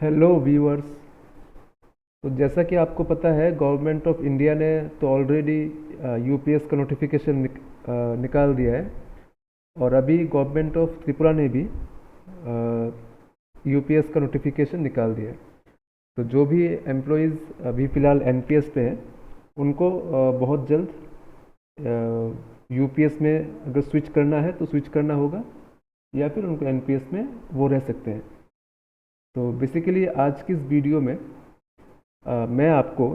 Hello viewers. तो जैसा कि आपको पता है गवर्नमेंट ऑफ इंडिया ने तो ऑलरेडी यूपीएस का नोटिफिकेशन निकाल दिया है। और अभी गवर्नमेंट ऑफ त्रिपुरा ने भी यूपीएस का नोटिफिकेशन निकाल दिया है। तो जो भी एम्प्लॉयज़ अभी फ़िलहाल एनपीएस पे हैं उनको बहुत जल्द यूपीएस में अगर स्विच करना है तो स्विच करना होगा, या फिर उनको एनपीएस में वो रह सकते हैं। तो बेसिकली आज की इस वीडियो में मैं आपको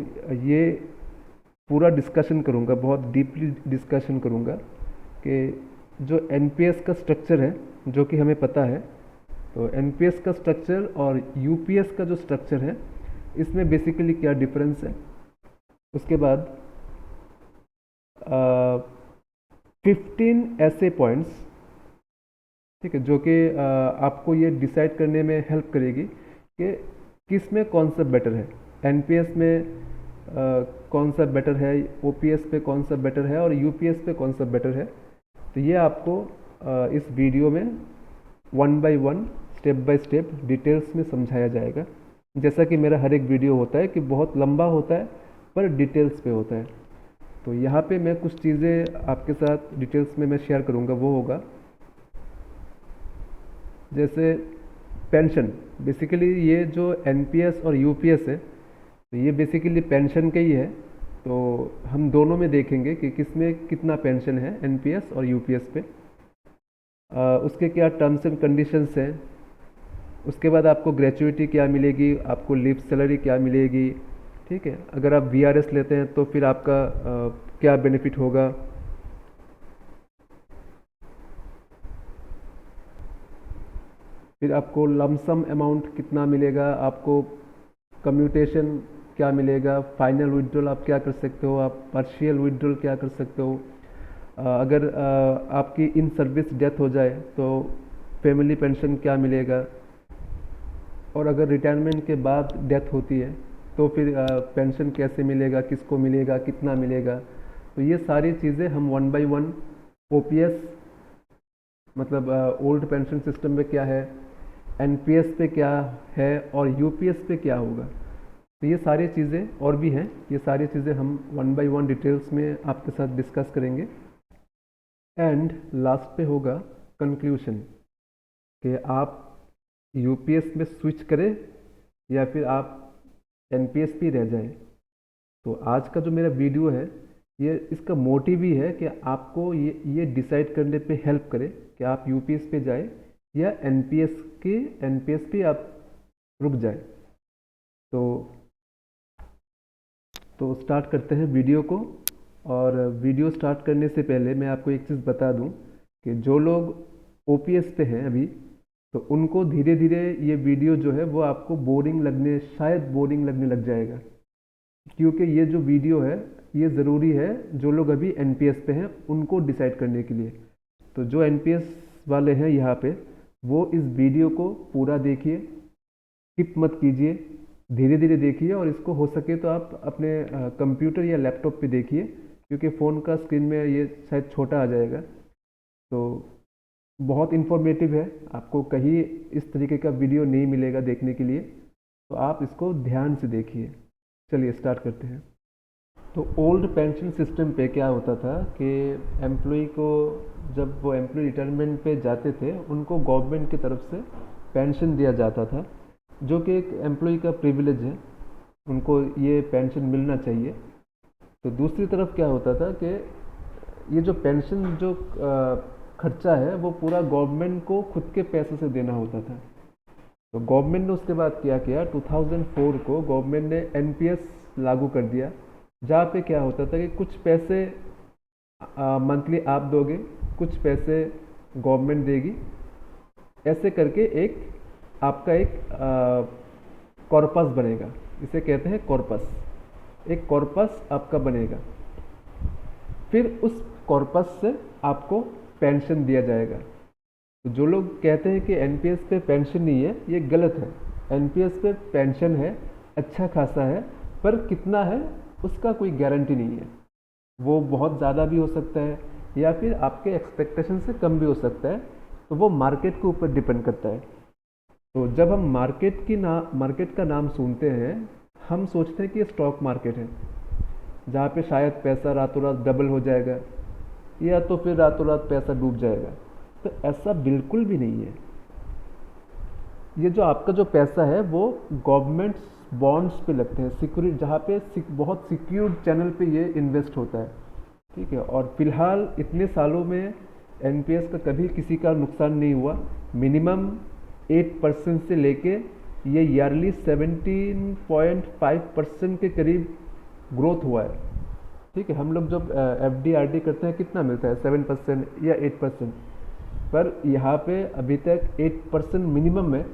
ये पूरा डिस्कशन करूँगा, बहुत डीपली डिस्कशन करूँगा कि जो एनपीएस का स्ट्रक्चर है, जो कि हमें पता है, तो एनपीएस का स्ट्रक्चर और यूपीएस का जो स्ट्रक्चर है इसमें बेसिकली क्या डिफरेंस है। उसके बाद 15 ऐसे पॉइंट्स, ठीक है, जो कि आपको ये डिसाइड करने में हेल्प करेगी कि किस में कौन सा बेटर है, एनपीएस में कौन सा बेटर है, ओपीएस पे कौन सा बेटर है और यूपीएस पे कौन सा बेटर है। तो ये आपको इस वीडियो में one by one, step by step details में समझाया जाएगा। जैसा कि मेरा हर एक वीडियो होता है कि बहुत लंबा होता है पर डिटेल्स पे होता है। तो यहाँ पे मैं कुछ चीज़ें आपके साथ डिटेल्स में मैं शेयर करूँगा। वो होगा जैसे पेंशन। बेसिकली ये जो एनपीएस और यूपीएस है तो ये बेसिकली पेंशन का ही है। तो हम दोनों में देखेंगे कि किस में कितना पेंशन है, एनपीएस और यूपीएस पे। उसके क्या टर्म्स एंड कंडीशंस हैं। उसके बाद आपको ग्रेचुइटी क्या मिलेगी, आपको लीव सैलरी क्या मिलेगी, ठीक है। अगर आप वीआरएस लेते हैं तो फिर आपका क्या बेनिफिट होगा। फिर आपको लमसम अमाउंट कितना मिलेगा, आपको कम्यूटेशन क्या मिलेगा, फाइनल विड्रॉल आप क्या कर सकते हो, आप पार्शियल विड्रॉल क्या कर सकते हो। अगर आपकी इन सर्विस डेथ हो जाए तो फैमिली पेंशन क्या मिलेगा, और अगर रिटायरमेंट के बाद डेथ होती है तो फिर पेंशन कैसे मिलेगा, किसको मिलेगा, कितना मिलेगा। तो ये सारी चीज़ें हम वन बाय वन, ओपीएस मतलब ओल्ड पेंशन सिस्टम में क्या है, एनपीएस पे क्या है और यूपीएस पे क्या होगा। तो ये सारी चीज़ें और भी हैं, ये सारी चीज़ें हम वन बाय वन डिटेल्स में आपके साथ डिस्कस करेंगे। एंड लास्ट पे होगा कंक्लूशन कि आप यूपीएस में स्विच करें या फिर आप एनपीएस पे रह जाएं। तो आज का जो मेरा वीडियो है ये इसका मोटिव ही है कि आपको ये डिसाइड करने पे हेल्प करे कि आप यूपीएस पे जाए या एनपीएस पे आप रुक जाए। तो स्टार्ट करते हैं वीडियो को। और वीडियो स्टार्ट करने से पहले मैं आपको एक चीज़ बता दूं कि जो लोग ओपीएस पे हैं अभी, तो उनको धीरे धीरे ये वीडियो जो है वो आपको शायद बोरिंग लगने लग जाएगा, क्योंकि ये जो वीडियो है ये ज़रूरी है जो लोग अभी एनपीएस पे हैं उनको डिसाइड करने के लिए। तो जो एनपीएस वाले हैं यहाँ पे, वो इस वीडियो को पूरा देखिए, स्किप मत कीजिए, धीरे धीरे देखिए। और इसको हो सके तो आप अपने कंप्यूटर या लैपटॉप पे देखिए, क्योंकि फ़ोन का स्क्रीन में ये शायद छोटा आ जाएगा। तो बहुत इन्फॉर्मेटिव है, आपको कहीं इस तरीके का वीडियो नहीं मिलेगा देखने के लिए, तो आप इसको ध्यान से देखिए। चलिए स्टार्ट करते हैं। तो ओल्ड पेंशन सिस्टम पे क्या होता था कि एम्प्लॉय को, जब वो एम्प्लॉय रिटायरमेंट पे जाते थे, उनको गवर्नमेंट की तरफ से पेंशन दिया जाता था, जो कि एक एम्प्लॉय का प्रिविलेज है, उनको ये पेंशन मिलना चाहिए। तो दूसरी तरफ क्या होता था कि ये जो पेंशन जो खर्चा है वो पूरा गवर्नमेंट को खुद के पैसे से देना होता था। तो गवर्नमेंट ने उसके बाद क्या किया, 2004 को गवर्नमेंट ने एनपीएस लागू कर दिया, जहाँ पे क्या होता था कि कुछ पैसे मंथली आप दोगे, कुछ पैसे गवर्नमेंट देगी, ऐसे करके एक आपका एक कॉर्पस बनेगा। इसे कहते हैं कॉर्पस। एक कॉर्पस आपका बनेगा, फिर उस कॉर्पस से आपको पेंशन दिया जाएगा। तो जो लोग कहते हैं कि एनपीएस पे पेंशन नहीं है, ये गलत है। एनपीएस पे पेंशन है, अच्छा खासा है, पर कितना है उसका कोई गारंटी नहीं है। वो बहुत ज़्यादा भी हो सकता है या फिर आपके एक्सपेक्टेशन से कम भी हो सकता है। तो वो मार्केट के ऊपर डिपेंड करता है। तो जब हम मार्केट का नाम सुनते हैं, हम सोचते हैं कि ये स्टॉक मार्केट है, जहाँ पे शायद पैसा रातों रात डबल हो जाएगा या तो फिर रातों रात पैसा डूब जाएगा। तो ऐसा बिल्कुल भी नहीं है। ये जो आपका जो पैसा है वो गवर्नमेंट बॉन्ड्स पे लगते हैं, सिक्योरिटी, जहाँ पे बहुत सिक्योर्ड चैनल पे ये इन्वेस्ट होता है। ठीक है, और फिलहाल इतने सालों में एनपीएस का कभी किसी का नुकसान नहीं हुआ। मिनिमम 8% से लेके ये ईयरली 17.5% के करीब ग्रोथ हुआ है। ठीक है, हम लोग जब एफ डी आर डी करते हैं कितना मिलता है, 7% या 8%, पर यहाँ पे अभी तक 8% मिनिमम है।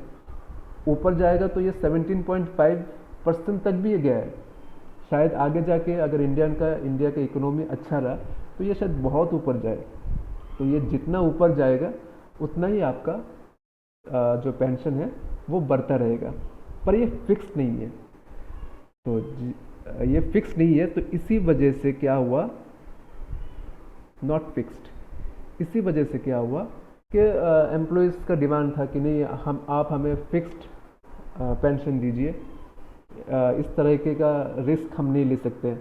ऊपर जाएगा तो ये 17.5% तक भी गया है। शायद आगे जाके अगर इंडिया का इकोनॉमी अच्छा रहा तो ये शायद बहुत ऊपर जाए। तो ये जितना ऊपर जाएगा उतना ही आपका जो पेंशन है वो बढ़ता रहेगा, पर ये फिक्स नहीं है। तो ये फिक्स नहीं है, तो इसी वजह से क्या हुआ, नॉट फिक्स्ड, इसी वजह से क्या हुआ कि एम्प्लॉयज़ का डिमांड था कि नहीं, आप हमें फिक्स्ड पेंशन दीजिए। इस तरीके का रिस्क हम नहीं ले सकते।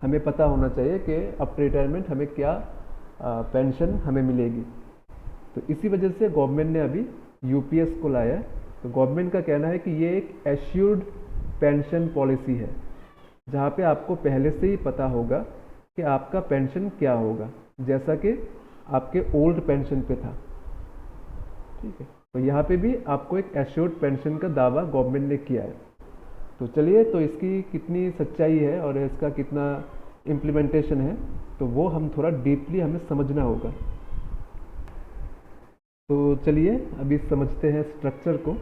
हमें पता होना चाहिए कि आफ्टर रिटायरमेंट हमें क्या पेंशन हमें मिलेगी। तो इसी वजह से गवर्नमेंट ने अभी यूपीएस को लाया है। तो गवर्नमेंट का कहना है कि ये एक एश्योर्ड पेंशन पॉलिसी है, जहाँ पे आपको पहले से ही पता होगा कि आपका पेंशन क्या होगा, जैसा कि आपके ओल्ड पेंशन पे था। ठीक है, तो यहाँ पे भी आपको एक एश्योर्ड पेंशन का दावा गवर्नमेंट ने किया है। तो चलिए, तो इसकी कितनी सच्चाई है और इसका कितना इम्प्लीमेंटेशन है, तो वो हम थोड़ा डीपली हमें समझना होगा। तो चलिए अभी समझते हैं स्ट्रक्चर को।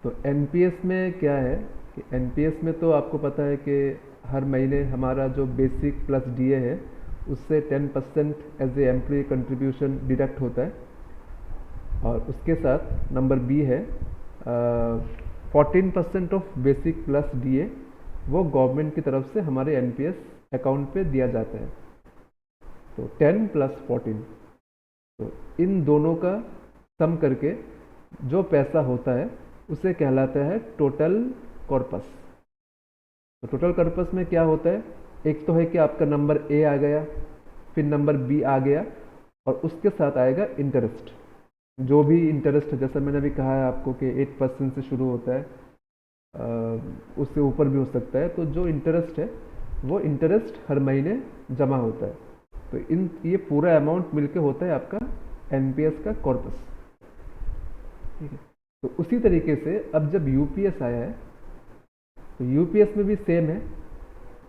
तो एनपीएस में क्या है कि एनपीएस में तो आपको पता है कि हर महीने हमारा जो बेसिक प्लस डीए है उससे 10% as a employ contribution deduct होता है। और उसके साथ नंबर बी है 14% ऑफ बेसिक प्लस डीए, वो गवर्नमेंट की तरफ से हमारे एनपीएस अकाउंट पे दिया जाता है। तो 10 + 14, तो इन दोनों का सम करके जो पैसा होता है उसे कहलाता है टोटल कॉर्पस। तो टोटल कॉर्पस में क्या होता है, एक तो है कि आपका नंबर ए आ गया, फिर नंबर बी आ गया, और उसके साथ आएगा इंटरेस्ट। जो भी इंटरेस्ट, जैसा मैंने अभी कहा है आपको कि 8% से शुरू होता है, उससे ऊपर भी हो सकता है। तो जो इंटरेस्ट है वो इंटरेस्ट हर महीने जमा होता है। तो ये पूरा अमाउंट मिलके होता है आपका एनपीएस का कॉर्पस। ठीक है, तो उसी तरीके से अब जब यूपीएस आया है, तो यूपीएस में भी सेम है।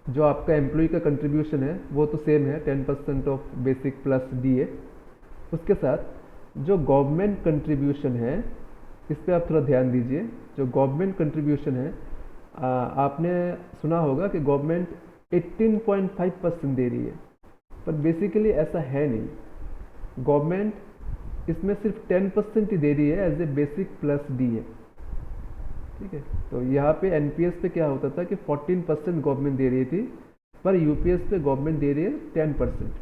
जो आपका एम्प्लॉय का कंट्रीब्यूशन है वो तो सेम है, 10% ऑफ बेसिक प्लस डीए। उसके साथ जो गवर्नमेंट कंट्रीब्यूशन है, इस पर आप थोड़ा ध्यान दीजिए। जो गवर्नमेंट कंट्रीब्यूशन है, आपने सुना होगा कि गवर्नमेंट 18.5% दे रही है, पर बेसिकली ऐसा है नहीं। गवर्नमेंट इसमें सिर्फ 10% ही दे रही है as a basic plus D है। ठीक है, तो यहाँ पे एनपीएस पे क्या होता था कि 14% गवर्नमेंट दे रही थी, पर यूपीएस पे गवर्नमेंट दे रही है 10%।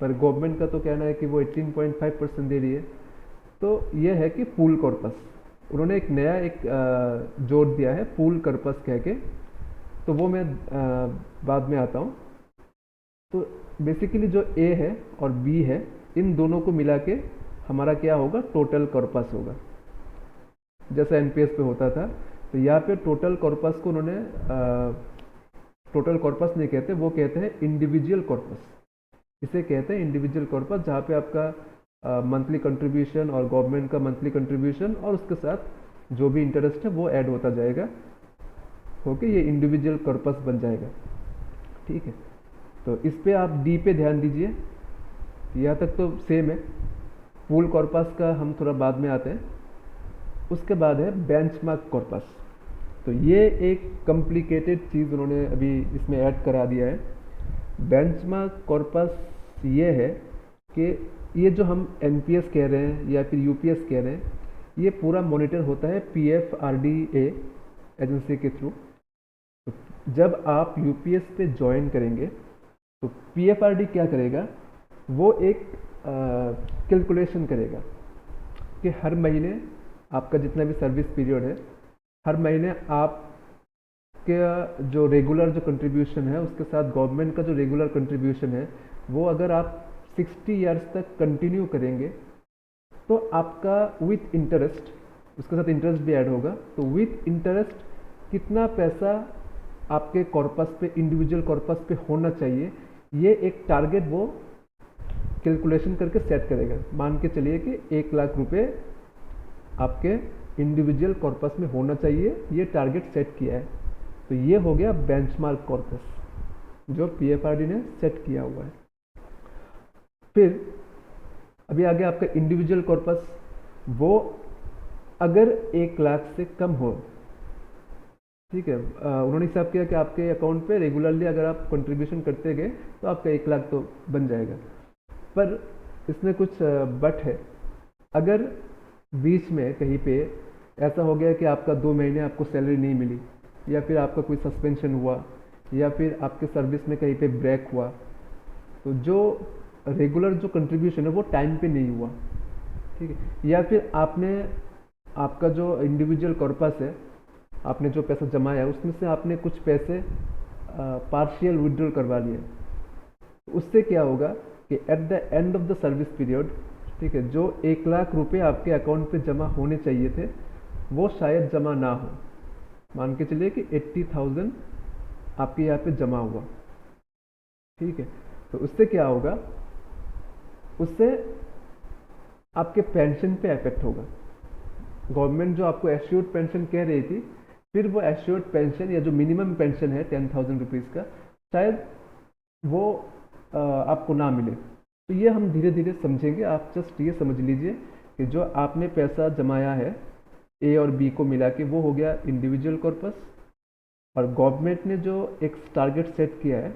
पर गवर्नमेंट का तो कहना है कि वो 18.5% दे रही है। तो ये है कि पूल कॉर्पस, उन्होंने एक नया जोड़ दिया है, पूल कॉर्पस कह के। तो वो मैं बाद में आता हूँ। तो बेसिकली जो ए है और बी है, इन दोनों को मिला के हमारा क्या होगा, टोटल कॉर्पस होगा, जैसा एनपीएस पे होता था। तो यहाँ पे टोटल कॉर्पस को उन्होंने टोटल कॉर्पस नहीं कहते, वो कहते हैं इंडिविजुअल कॉर्पस। इसे कहते हैं इंडिविजुअल कॉर्पस, जहाँ पे आपका मंथली कंट्रीब्यूशन और गवर्नमेंट का मंथली कंट्रीब्यूशन और उसके साथ जो भी इंटरेस्ट है वो ऐड होता जाएगा, ओके, ये इंडिविजुअल कॉर्पस बन जाएगा। ठीक है, तो इस पे आप डी पे ध्यान दीजिए। यहाँ तक तो सेम है। पूल कॉर्पस का हम थोड़ा बाद में आते हैं। उसके बाद है बेंचमार्क कॉर्पस। तो ये एक कॉम्प्लिकेटेड चीज़ उन्होंने अभी इसमें ऐड करा दिया है। बेंचमार्क कॉर्पस ये है कि ये जो हम एनपीएस कह रहे हैं या फिर यूपीएस कह रहे हैं, ये पूरा मॉनिटर होता है पीएफआरडीए एजेंसी के थ्रू। तो जब आप यूपीएस पे ज्वाइन करेंगे तो पीएफआरडी क्या करेगा, वो एक कैलकुलेशन करेगा कि हर महीने आपका जितना भी सर्विस पीरियड है, हर महीने आपके जो रेगुलर जो कंट्रीब्यूशन है उसके साथ गवर्नमेंट का जो रेगुलर कंट्रीब्यूशन है, वो अगर आप 60 ईयर्स तक कंटिन्यू करेंगे तो आपका विथ इंटरेस्ट, उसके साथ इंटरेस्ट भी ऐड होगा, तो विथ इंटरेस्ट कितना पैसा आपके कॉर्पस पे, इंडिविजुअल कॉर्पस पे होना चाहिए, ये एक टारगेट वो कैलकुलेशन करके सेट करेगा। मान के चलिए कि 1 लाख रुपए आपके इंडिविजुअल कॉर्पस में होना चाहिए, ये टारगेट सेट किया है। तो ये हो गया बेंचमार्क कॉर्पस जो पीएफआरडी ने सेट किया हुआ है। फिर अभी आगे आपका इंडिविजुअल कॉर्पस, वो अगर 1 लाख से कम हो, ठीक है, उन्होंने हिसाब किया कि आपके अकाउंट पे रेगुलरली अगर आप कंट्रीब्यूशन करते गए तो आपका 1 लाख तो बन जाएगा। पर इसमें कुछ बट है। अगर बीच में कहीं पे ऐसा हो गया कि आपका 2 महीने आपको सैलरी नहीं मिली, या फिर आपका कोई सस्पेंशन हुआ, या फिर आपके सर्विस में कहीं पे ब्रेक हुआ, तो जो रेगुलर जो कंट्रीब्यूशन है वो टाइम पे नहीं हुआ, ठीक है, या फिर आपका जो इंडिविजुअल कॉर्पस है, आपने जो पैसा जमाया है उसमें से आपने कुछ पैसे पार्शियल विड्रॉल करवा लिए, उससे क्या होगा कि eight the end of the service period, ठीक है, जो 1 लाख रुपए आपके अकाउंट पे जमा होने चाहिए थे वो शायद जमा ना हो। मान के चलिए कि 80,000 आपके यहाँ पे जमा हुआ, ठीक है, तो उससे क्या होगा, उससे आपके पेंशन पे इफेक्ट होगा। गवर्नमेंट जो आपको एश्योर्ड पेंशन कह रही थी, फिर वो एश्योर्ड पेंशन या जो मिनिमम पेंशन है 10,000 रुपीज़ का, शायद वो आपको ना मिले। तो ये हम धीरे धीरे समझेंगे। आप जस्ट ये समझ लीजिए कि जो आपने पैसा जमाया है ए और बी को मिला के, वो हो गया इंडिविजुअल कॉर्पस, और गवर्नमेंट ने जो एक टारगेट सेट किया है,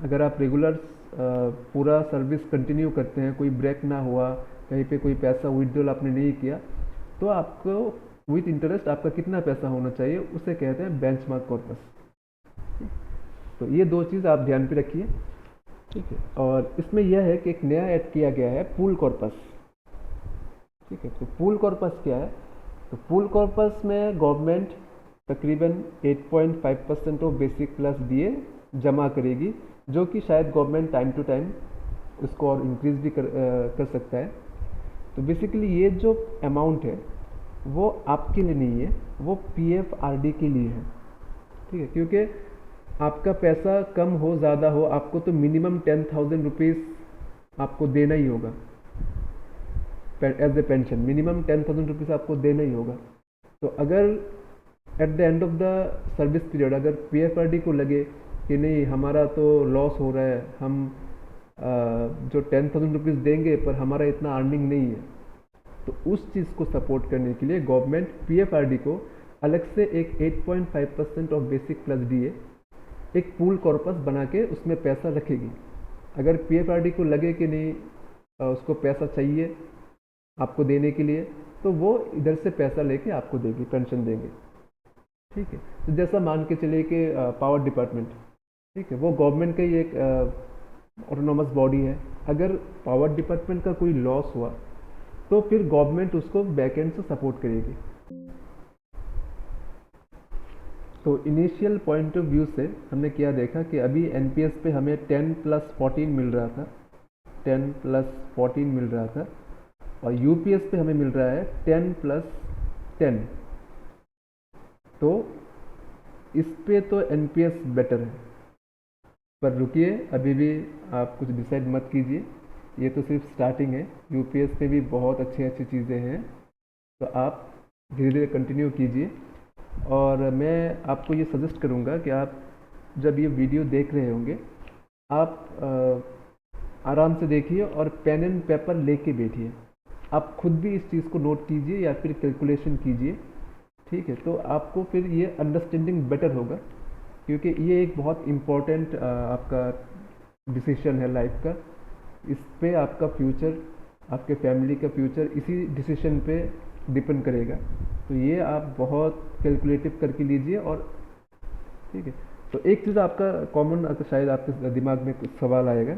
अगर आप रेगुलर पूरा सर्विस कंटिन्यू करते हैं, कोई ब्रेक ना हुआ, कहीं पे कोई पैसा विड्रॉल आपने नहीं किया, तो आपको विथ इंटरेस्ट आपका कितना पैसा होना चाहिए, उसे कहते हैं बेंचमार्क कॉर्पस। तो ये 2 चीज़ आप ध्यान पे रखिए, ठीक है। और इसमें यह है कि एक नया ऐड किया गया है पूल कॉर्पस, ठीक है। तो पूल कॉर्पस क्या है? तो पूल कॉर्पस में गवर्नमेंट तकरीबन 8.5% ऑफ बेसिक प्लस डीए जमा करेगी, जो कि शायद गवर्नमेंट टाइम टू टाइम उसको और इंक्रीज भी कर सकता है। तो बेसिकली ये जो अमाउंट है वो आपके लिए नहीं है, वो पीएफआरडी के लिए है, ठीक है। क्योंकि आपका पैसा कम हो ज़्यादा हो, आपको तो मिनिमम 10,000 रुपीज़ आपको देना ही होगा as a pension. Minimum 10,000 rupees आपको देना ही होगा। तो अगर at the end of the service period अगर पीएफआरडी को लगे कि नहीं, हमारा तो लॉस हो रहा है, हम जो 10,000 रुपीज़ देंगे पर हमारा इतना अर्निंग नहीं है, तो उस चीज़ को सपोर्ट करने के लिए गवर्नमेंट पीएफआरडी को अलग से एक 8.5% ऑफ बेसिक प्लस डीए एक पूल कॉर्पस बना के उसमें पैसा रखेगी। अगर पीएफआरडी को लगे कि नहीं, उसको पैसा चाहिए आपको देने के लिए, तो वो इधर से पैसा लेके आपको देगी, पेंशन देंगे, ठीक है। तो जैसा मान के चलिए कि पावर डिपार्टमेंट, ठीक है, वो गवर्नमेंट का ही एक ऑटोनोमस बॉडी है। अगर पावर डिपार्टमेंट का कोई लॉस हुआ तो फिर गवर्नमेंट उसको बैक एंड से सपोर्ट करेगी। तो इनिशियल पॉइंट ऑफ व्यू से हमने क्या देखा कि अभी एनपीएस पे हमें 10+14 मिल रहा था, 10+14 मिल रहा था, और यूपीएस पे हमें मिल रहा है 10+10। तो इस पे तो एनपीएस बेटर है। पर रुकिए, अभी भी आप कुछ डिसाइड मत कीजिए, ये तो सिर्फ स्टार्टिंग है। यूपीएस पे भी बहुत अच्छी अच्छी चीज़ें हैं, तो आप धीरे धीरे कंटिन्यू कीजिए। और मैं आपको ये सजेस्ट करूँगा कि आप जब ये वीडियो देख रहे होंगे, आप आराम से देखिए और पेन एंड पेपर लेके बैठिए। आप खुद भी इस चीज़ को नोट कीजिए या फिर कैलकुलेशन कीजिए, ठीक है। तो आपको फिर ये अंडरस्टैंडिंग बेटर होगा, क्योंकि ये एक बहुत इम्पोर्टेंट आपका डिसीजन है लाइफ का। इस पे आपका फ्यूचर, आपके फैमिली का फ्यूचर इसी डिसीजन पे डिपेंड करेगा। तो ये आप बहुत कैलकुलेटिव करके लीजिए। और ठीक है, तो एक चीज़ आपका कॉमन शायद आपके दिमाग में कुछ सवाल आएगा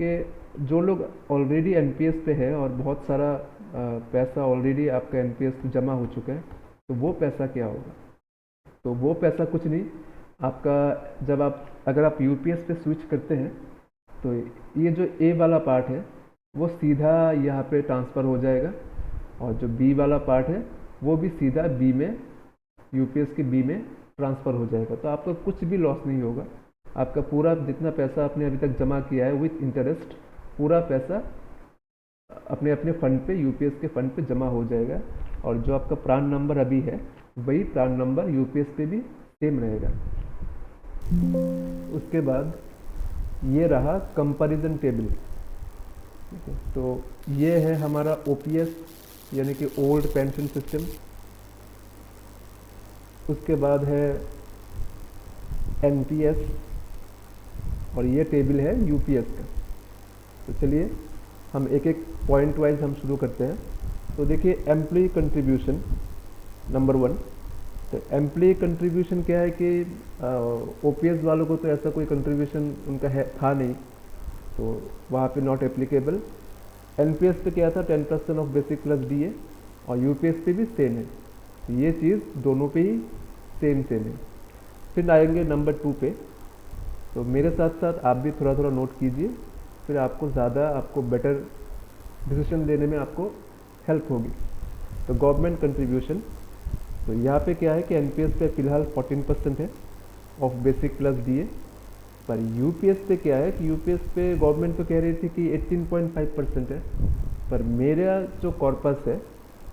कि जो लोग ऑलरेडी एनपीएस पे है और बहुत सारा पैसा ऑलरेडी आपका एनपीएस पे जमा हो चुका है, तो वो पैसा क्या होगा? तो वो पैसा कुछ नहीं, आपका जब आप अगर आप यूपीएस पे स्विच करते हैं तो ये जो ए वाला पार्ट है वो सीधा यहाँ पे ट्रांसफ़र हो जाएगा, और जो बी वाला पार्ट है वो भी सीधा बी में, यूपीएस के बी में ट्रांसफ़र हो जाएगा। तो आपका कुछ भी लॉस नहीं होगा, आपका पूरा जितना पैसा आपने अभी तक जमा किया है विथ इंटरेस्ट, पूरा पैसा अपने अपने फ़ंड पे, यूपीएस के फ़ंड पे जमा हो जाएगा। और जो आपका प्रान नंबर अभी है वही प्रान नंबर यूपीएस पे भी सेम रहेगा। उसके बाद ये रहा कंपैरिजन टेबल। ठीक है, तो ये है हमारा ओपीएस यानी कि ओल्ड पेंशन सिस्टम। उसके बाद है एनपीएस, और ये टेबल है यूपीएस का। तो चलिए हम एक एक पॉइंट वाइज हम शुरू करते हैं। तो देखिए एम्प्लॉय कंट्रीब्यूशन नंबर 1। तो एम्प्लॉय कंट्रीब्यूशन क्या है कि ओपीएस वालों को तो ऐसा कोई कंट्रीब्यूशन उनका है था नहीं, तो वहाँ पे नॉट एप्लीकेबल। एनपीएस पे क्या था 10% ऑफ बेसिक प्लस डीए, और यूपीएस पे भी सेम है। तो ये चीज़ दोनों पे ही सेम है। फिर आएंगे नंबर 2 पे। तो मेरे साथ साथ आप भी थोड़ा थोड़ा नोट कीजिए, फिर आपको ज़्यादा आपको बेटर डिसीजन लेने में आपको हेल्प होगी। तो गवर्नमेंट कंट्रीब्यूशन, तो यहाँ पे क्या है कि एनपीएस पे फ़िलहाल 14% है ऑफ बेसिक प्लस डीए, पर यूपीएस पे क्या है कि यूपीएस पे गवर्नमेंट तो कह रही थी कि 18.5% है, पर मेरा जो कॉर्पस है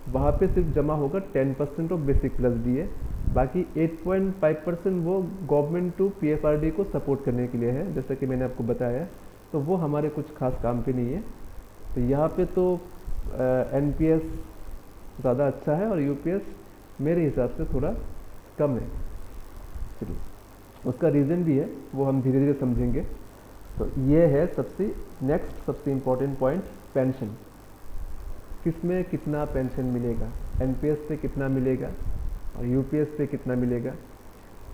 वहाँ पे सिर्फ जमा होगा 10% ऑफ बेसिक प्लस डीए, बाकी 8.5% वो गवर्नमेंट टू पीएफआरडी को सपोर्ट करने के लिए है, जैसा कि मैंने आपको बताया। तो वो हमारे कुछ खास काम पे नहीं है। तो यहाँ पे तो एनपीएस ज़्यादा अच्छा है और यूपीएस मेरे हिसाब से थोड़ा कम है। चलिए, उसका रीज़न भी है, वो हम धीरे धीरे समझेंगे। तो ये है सबसे इम्पोर्टेंट पॉइंट, पेंशन। किस में कितना पेंशन मिलेगा, एनपीएस पे कितना मिलेगा और यूपीएस पे कितना मिलेगा।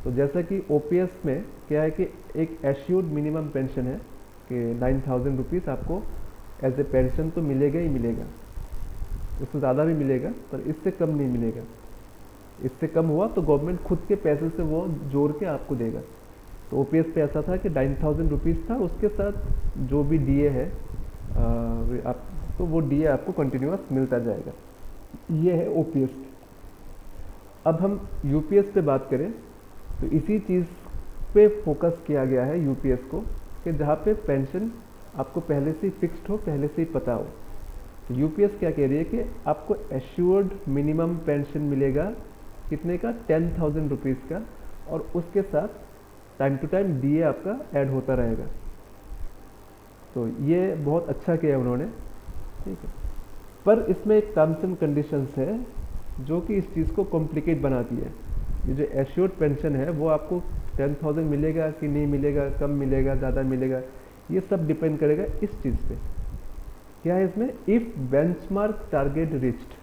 तो जैसा कि ओपीएस में क्या है कि एक एश्योर्ड मिनिमम पेंशन है कि 9,000 रुपीज़ आपको एज ए पेंशन तो मिलेगा ही मिलेगा। इससे ज़्यादा भी मिलेगा पर इससे कम नहीं मिलेगा। इससे कम हुआ तो गवर्नमेंट खुद के पैसे से वो जोड़ के आपको देगा। तो ओपीएस पे ऐसा था कि 9,000 रुपीज़ था, उसके साथ जो भी डीए है आप, तो वो डीए आपको कंटिन्यूअस मिलता जाएगा। ये है ओपीएस। अब हम यूपीएस पे बात करें तो इसी चीज़ पे फोकस किया गया है यूपीएस को, कि जहाँ पे पेंशन आपको पहले से ही फिक्स्ड हो, पहले से ही पता हो। तो यूपीएस क्या कह रही है कि आपको एश्योर्ड मिनिमम पेंशन मिलेगा कितने का, 10,000 रुपीज़ का, और उसके साथ टाइम टू टाइम डीए आपका ऐड होता रहेगा। तो ये बहुत अच्छा किया उन्होंने, ठीक है। पर इसमें एक टर्म्स एंड कंडीशंस है जो कि इस चीज़ को कॉम्प्लिकेट बनाती है। ये जो एश्योर्ड पेंशन है वो आपको 10,000 मिलेगा कि नहीं मिलेगा, कम मिलेगा, ज़्यादा मिलेगा, ये सब डिपेंड करेगा इस चीज़ पे। क्या है इसमें, इफ़ बेंचमार्क टारगेट रिच्ड।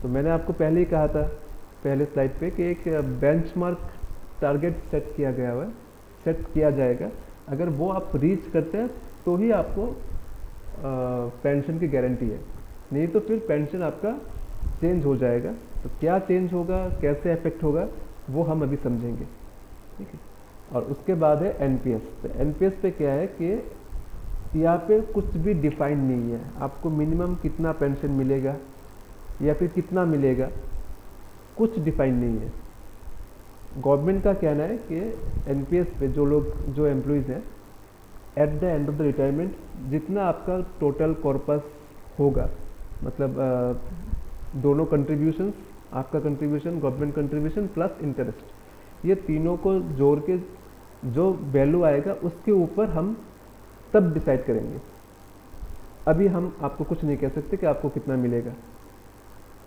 तो मैंने आपको पहले ही कहा था पहले स्लाइड पे कि एक बेंचमार्क टारगेट सेट किया गया हुआ है, सेट किया जाएगा। अगर वो आप रीच करते हैं तो ही आपको पेंशन की गारंटी है, नहीं तो फिर पेंशन आपका चेंज हो जाएगा। तो क्या चेंज होगा, कैसे इफेक्ट होगा, वो हम अभी समझेंगे, ठीक है। और उसके बाद है एनपीएस। तो एनपीएस पे क्या है कि यहाँ पे कुछ भी डिफाइन नहीं है, आपको मिनिमम कितना पेंशन मिलेगा या फिर कितना मिलेगा, कुछ डिफाइन नहीं है। गवर्नमेंट का कहना है कि एनपीएस पे जो एम्प्लॉइज़ हैं, eight the end of the retirement जितना आपका टोटल कॉर्पस होगा, मतलब दोनों कंट्रीब्यूशंस, आपका contribution, government contribution plus interest, ये तीनों को जोड़ के जो वैल्यू आएगा उसके ऊपर हम तब डिसाइड करेंगे। अभी हम आपको कुछ नहीं कह सकते कि आपको कितना मिलेगा।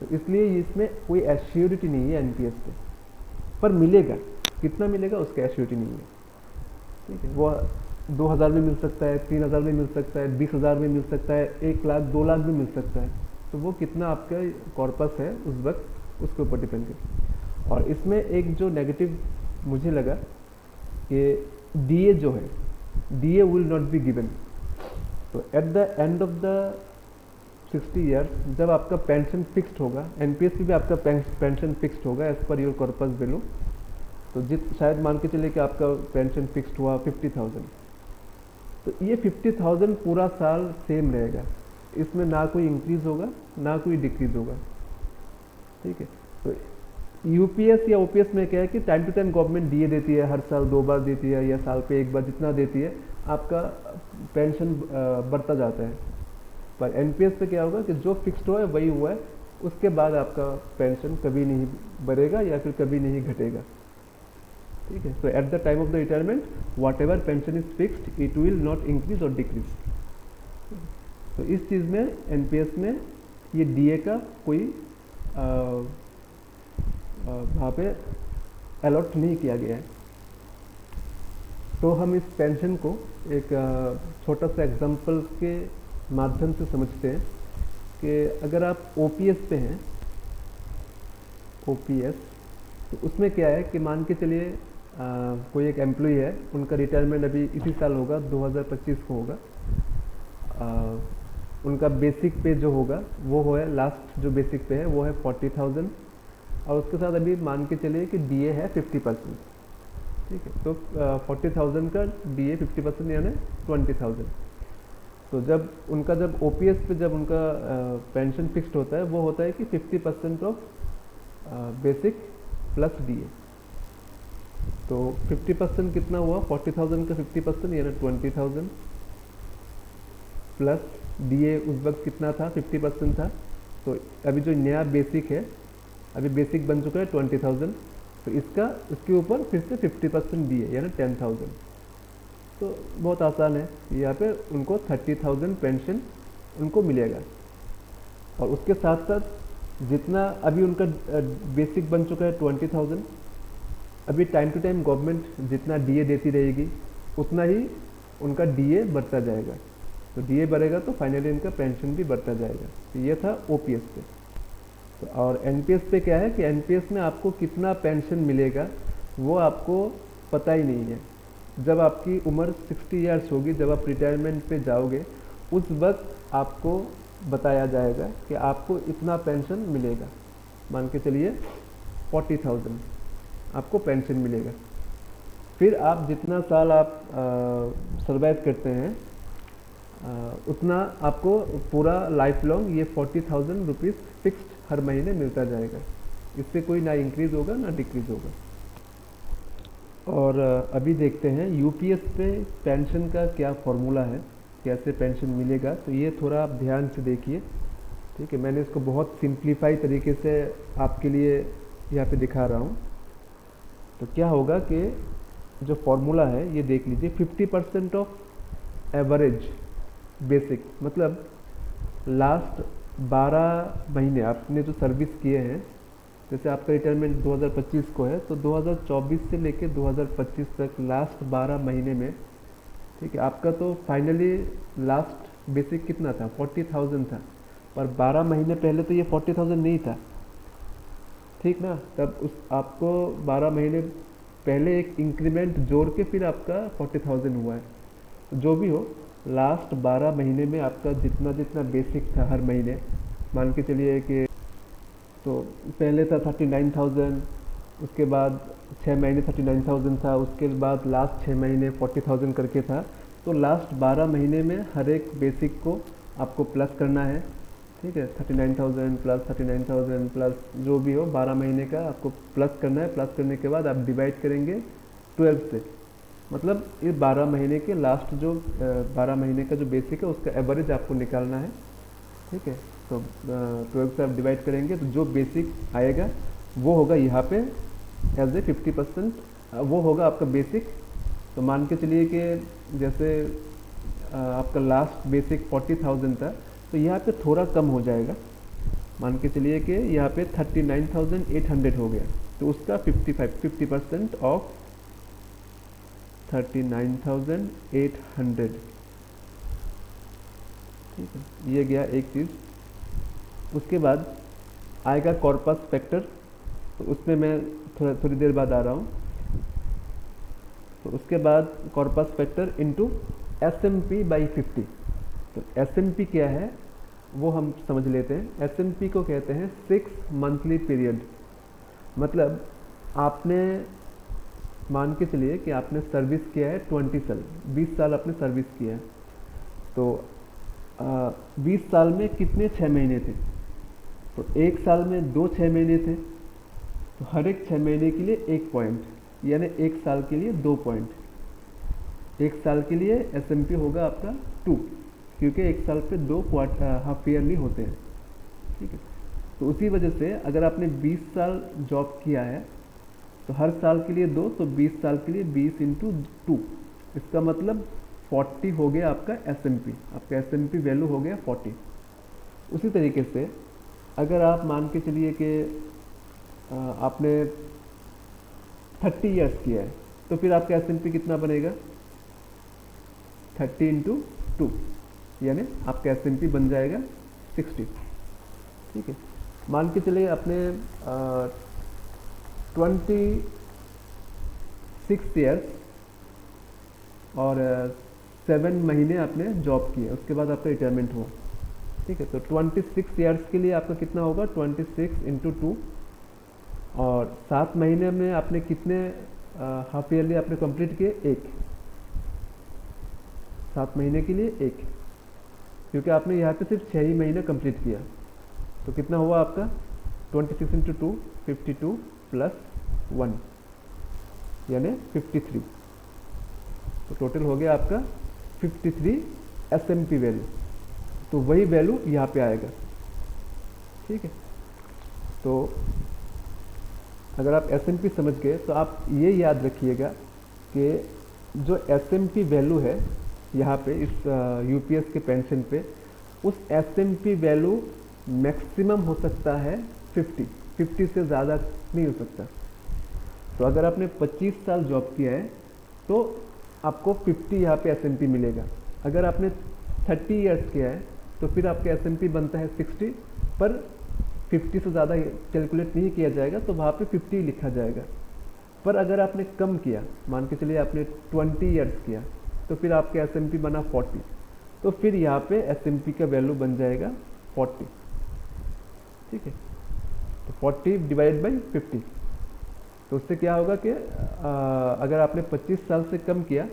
तो इसलिए इसमें कोई एश्योरिटी नहीं है एनपीएस पे, पर मिलेगा, कितना मिलेगा उसका एश्योरिटी नहीं है, ठीक है। वो 2,000 भी मिल सकता है, 3,000 भी मिल सकता है, 20,000 भी मिल सकता है, 1 लाख 2 लाख भी मिल सकता है। तो वो कितना आपका कॉर्पस है उस वक्त, उसके ऊपर डिपेंड है। और इसमें एक जो नेगेटिव मुझे लगा कि डीए जो है, DA will not be given. तो at the end of the 60 years जब आपका पेंशन फिक्स्ड होगा, एनपीएस पे भी आपका पेंशन फिक्स्ड होगा as per your corpus value. तो शायद मान के चलिए कि आपका पेंशन फिक्स्ड हुआ 50,000, तो ये 50,000 पूरा साल सेम रहेगा, इसमें ना कोई इंक्रीज होगा ना कोई डिक्रीज होगा। ठीक है, तो यूपीएस या ओपीएस में क्या है कि time to time government DA देती है, हर साल 2 बार देती है या साल पे 1 बार, जितना देती है आपका पेंशन बढ़ता जाता है। पर एनपीएस पे क्या होगा कि जो फिक्स्ड हुआ है वही हुआ है, उसके बाद आपका पेंशन कभी नहीं बढ़ेगा या फिर कभी नहीं घटेगा। ठीक है, तो at the time of the retirement what ever pension is fixed it will not increase और डिक्रीज। तो इस चीज़ में एनपीएस में ये डीए का कोई वहाँ पे अलॉट नहीं किया गया है। तो हम इस पेंशन को एक छोटा सा एग्जांपल के माध्यम से समझते हैं कि अगर आप ओपीएस पे हैं, ओपीएस, तो उसमें क्या है कि मान के चलिए कोई एक एम्प्लॉय है, उनका रिटायरमेंट अभी इसी साल होगा, 2025 को होगा। उनका बेसिक पे जो होगा वो है, लास्ट जो बेसिक पे है वो है 40,000, और उसके साथ अभी मान के चलिए कि डीए है 50%। ठीक है, तो 40,000 का डीए 50% यानी 20,000। तो जब ओपीएस पे जब उनका पेंशन फिक्स्ड होता है वो होता है कि 50% ऑफ बेसिक प्लस डीए। तो 50% कितना हुआ, 40,000 का 50% यानी 20,000 प्लस डीए उस वक्त कितना था, 50% था। तो अभी जो नया बेसिक है, अभी बेसिक बन चुका है 20,000, तो इसके ऊपर फिर से 50% डीए यानी 10,000। तो बहुत आसान है, यहाँ पे उनको 30,000 पेंशन उनको मिलेगा। और उसके साथ साथ जितना अभी उनका बेसिक बन चुका है 20,000, अभी टाइम टू टाइम गवर्नमेंट जितना डीए देती रहेगी उतना ही उनका डीए बढ़ता जाएगा। तो डीए बढ़ेगा तो फाइनली इनका पेंशन भी बढ़ता जाएगा। तो ये था ओपीएस पे। तो और एनपीएस पे क्या है कि एनपीएस में आपको कितना पेंशन मिलेगा वो आपको पता ही नहीं है। जब आपकी उम्र 60 ईयर्स होगी, जब आप रिटायरमेंट पे जाओगे, उस वक्त आपको बताया जाएगा कि आपको इतना पेंशन मिलेगा। मान के चलिए 40,000 आपको पेंशन मिलेगा। फिर आप जितना साल आप सर्वाइव करते हैं उतना आपको पूरा लाइफ लॉन्ग ये 40,000 रुपीज़ फिक्स्ड हर महीने मिलता जाएगा। इससे कोई ना इंक्रीज होगा ना डिक्रीज होगा। और अभी देखते हैं यूपीएस पे पेंशन का क्या फॉर्मूला है, कैसे पेंशन मिलेगा। तो ये थोड़ा आप ध्यान से देखिए। ठीक है, मैंने इसको बहुत सिंप्लीफाई तरीके से आपके लिए यहाँ पे दिखा रहा हूँ। तो क्या होगा कि जो फॉर्मूला है ये देख लीजिए, 50% ऑफ एवरेज बेसिक, मतलब लास्ट 12 महीने आपने जो सर्विस किए हैं, जैसे आपका रिटायरमेंट 2025 को है, तो 2024 से लेके 2025 तक लास्ट 12 महीने में, ठीक है, आपका तो फाइनली लास्ट बेसिक कितना था, 40,000 था। पर 12 महीने पहले तो ये 40,000 नहीं था, ठीक ना। तब उस आपको 12 महीने पहले एक इंक्रीमेंट जोड़ के फिर आपका 40,000 हुआ है। तो जो भी हो, लास्ट 12 महीने में आपका जितना जितना बेसिक था हर महीने, मान के चलिए कि तो पहले था 39,000, उसके बाद 6 महीने 39,000 था, उसके बाद लास्ट 6 महीने 40,000 करके था। तो लास्ट 12 महीने में हर एक बेसिक को आपको प्लस करना है। ठीक है, 39,000 प्लस 39,000 प्लस जो भी हो 12 महीने का आपको प्लस करना है। प्लस करने के बाद आप डिवाइड करेंगे 12 से, मतलब ये 12 महीने के लास्ट जो 12 महीने का जो बेसिक है उसका एवरेज आपको निकालना है। ठीक है, तो 12 से आप डिवाइड करेंगे तो जो बेसिक आएगा वो होगा यहाँ पे एज ए 50%, वो होगा आपका बेसिक। तो मान के चलिए कि जैसे आपका लास्ट बेसिक 40,000 था, तो यहाँ पे थोड़ा कम हो जाएगा। मान के चलिए कि यहाँ पे 39,800 हो गया, तो उसका 50% ऑफ 39,800। ठीक है, ये गया एक चीज़। उसके बाद आएगा कॉर्पस फैक्टर, तो उसमें मैं थोड़ी देर बाद आ रहा हूँ। तो उसके बाद कॉर्पस फैक्टर इनटू SMP/50। तो एसएमपी क्या है वो हम समझ लेते हैं। एसएमपी को कहते हैं 6 मंथली पीरियड। मतलब आपने मान के चलिए कि आपने सर्विस किया है 20 साल, 20 साल आपने सर्विस किया है। तो 20 साल में कितने 6 महीने थे? तो एक साल में 2 6 महीने थे, तो हर एक 6 महीने के लिए 1 पॉइंट, यानी एक साल के लिए 2 पॉइंट। एक साल के लिए एसएमपी होगा आपका 2, क्योंकि एक साल पे 2 हाफ ईयरली होते हैं। ठीक है, तो उसी वजह से अगर आपने 20 साल जॉब किया है तो हर साल के लिए 2, तो 20 साल के लिए 20 इंटू 2, इसका मतलब 40 हो गया आपका एसएमपी। आपका एसएमपी वैल्यू हो गया 40। उसी तरीके से अगर आप मान के चलिए कि आपने 30 ईयर्स किया है, तो फिर आपका एसएमपी कितना बनेगा? 30 इंटू 2, यानी आपका एसएमपी बन जाएगा 60। ठीक है, मान के चलिए आपने 26 ईयर्स और 7 महीने आपने जॉब किया, उसके बाद आपका रिटायरमेंट हुआ। ठीक है, तो 26 ईयर्स के लिए आपका कितना होगा? 26 इंटू 2, और 7 महीने में आपने कितने हाफ ईयरली आपने कंप्लीट किए? 1। 7 महीने के लिए 1, क्योंकि आपने यहाँ पे सिर्फ 6 ही महीने कंप्लीट किया। तो कितना हुआ आपका? 26 इंटू 2, 52 प्लस 1, यानी 53। तो टोटल हो गया आपका 53 एसएमपी वैल्यू। तो वही वैल्यू यहाँ पे आएगा। ठीक है, तो अगर आप एसएमपी समझ गए तो आप ये याद रखिएगा कि जो एसएमपी वैल्यू है यहाँ पे इस यूपीएस के पेंशन पे, उस एसएमपी वैल्यू मैक्सिमम हो सकता है 50 से ज़्यादा नहीं हो सकता। तो अगर आपने 25 साल जॉब किया है तो आपको 50 यहाँ पे एसएमपी मिलेगा। अगर आपने 30 ईयर्स किया है तो फिर आपका एसएमपी बनता है 60, पर 50 से ज़्यादा कैलकुलेट नहीं किया जाएगा, तो वहाँ पे 50 लिखा जाएगा। पर अगर आपने कम किया, मान के चलिए आपने 20 ईयर्स किया, तो फिर आपका एसएमपी बना 40, तो फिर यहाँ पे एसएमपी का वैल्यू बन जाएगा 40। ठीक है, तो 40 डिवाइड बाई 50, तो उससे क्या होगा कि अगर आपने 25 साल से कम किया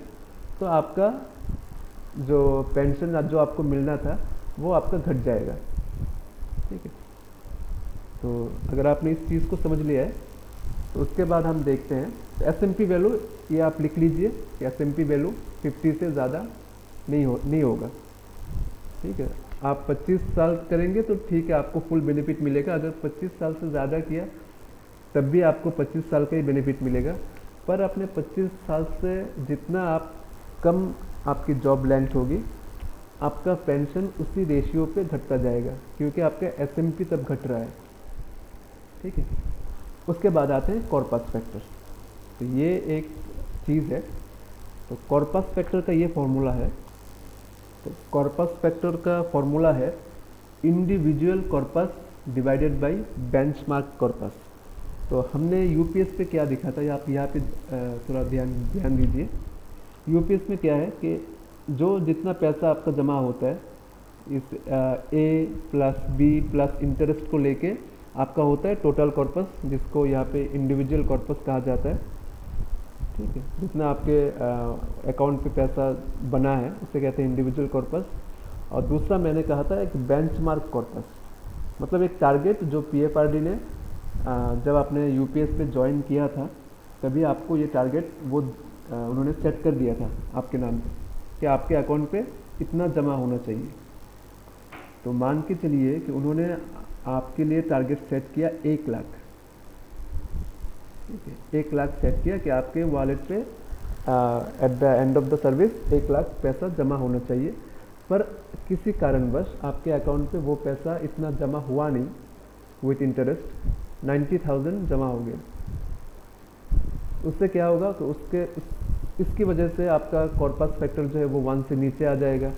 तो आपका जो पेंशन जो आपको मिलना था वो आपका घट जाएगा। ठीक है, तो अगर आपने इस चीज़ को समझ लिया है तो उसके बाद हम देखते हैं एसएमपी वैल्यू। ये आप लिख लीजिए कि एसएमपी वैल्यू 50 से ज़्यादा नहीं होगा। ठीक है, आप 25 साल करेंगे तो ठीक है, आपको फुल बेनिफिट मिलेगा। अगर 25 साल से ज़्यादा किया तब भी आपको 25 साल का ही बेनिफिट मिलेगा। पर अपने 25 साल से जितना आप कम आपकी जॉब लेंथ होगी, आपका पेंशन उसी रेशियो पे घटता जाएगा, क्योंकि आपका एसएमपी तब घट रहा है। ठीक है, उसके बाद आते हैं कॉर्पस फैक्टर। तो ये एक चीज़ है। तो कॉर्पस फैक्टर का ये फॉर्मूला है। तो कॉर्पस फैक्टर का फॉर्मूला है individual corpus divided by benchmark corpus. तो हमने यूपीएस पे क्या दिखा था, आप यहाँ पे थोड़ा ध्यान दीजिए। यूपीएस में क्या है कि जो जितना पैसा आपका जमा होता है इस ए प्लस बी प्लस इंटरेस्ट को लेके आपका होता है टोटल कॉर्पस, जिसको यहाँ पे इंडिविजुअल कॉर्पस कहा जाता है। ठीक है, जितना आपके अकाउंट पे पैसा बना है उसे कहते हैं इंडिविजुअल कॉर्पस। और दूसरा मैंने कहा था एक बेंचमार्क कॉर्पस, मतलब एक टारगेट जो पीएफआरडी ने जब आपने यूपीएस पे ज्वाइन किया था तभी आपको ये टारगेट वो उन्होंने सेट कर दिया था आपके नाम पे कि आपके अकाउंट पे इतना जमा होना चाहिए। तो मान के चलिए कि उन्होंने आपके लिए टारगेट सेट किया 1 लाख। ठीक है, 1 लाख सेट किया कि आपके वॉलेट पे eight the end of the service 1 lakh पैसा जमा होना चाहिए। पर किसी कारणवश आपके अकाउंट पे वो पैसा इतना जमा हुआ नहीं, विथ इंटरेस्ट 90,000 जमा हो गया। उससे क्या होगा तो इसकी वजह से आपका कॉर्पस फैक्टर जो है वो 1 से नीचे आ जाएगा।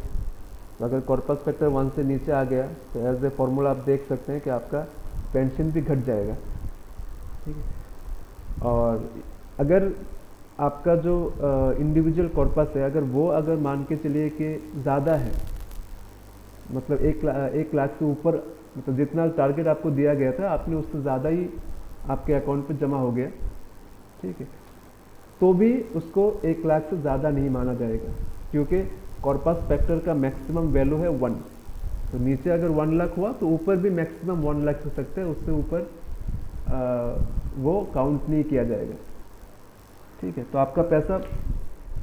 तो अगर कॉर्पस फैक्टर 1 से नीचे आ गया तो एज ए फॉर्मूला आप देख सकते हैं कि आपका पेंशन भी घट जाएगा। ठीक है, और अगर आपका जो इंडिविजुअल कॉर्पस है अगर मान के चलिए कि ज़्यादा है, मतलब 1 लाख से ऊपर, मतलब जितना टारगेट आपको दिया गया था आपने उससे ज़्यादा ही आपके अकाउंट पे जमा हो गया, ठीक है, तो भी उसको 1 लाख से ज़्यादा नहीं माना जाएगा, क्योंकि कॉर्पस फैक्टर का मैक्सिमम वैल्यू है 1। तो नीचे अगर 1 लाख हुआ तो ऊपर भी मैक्सिमम 1 लाख हो सकता है, उससे ऊपर वो काउंट नहीं किया जाएगा, ठीक है। तो आपका पैसा,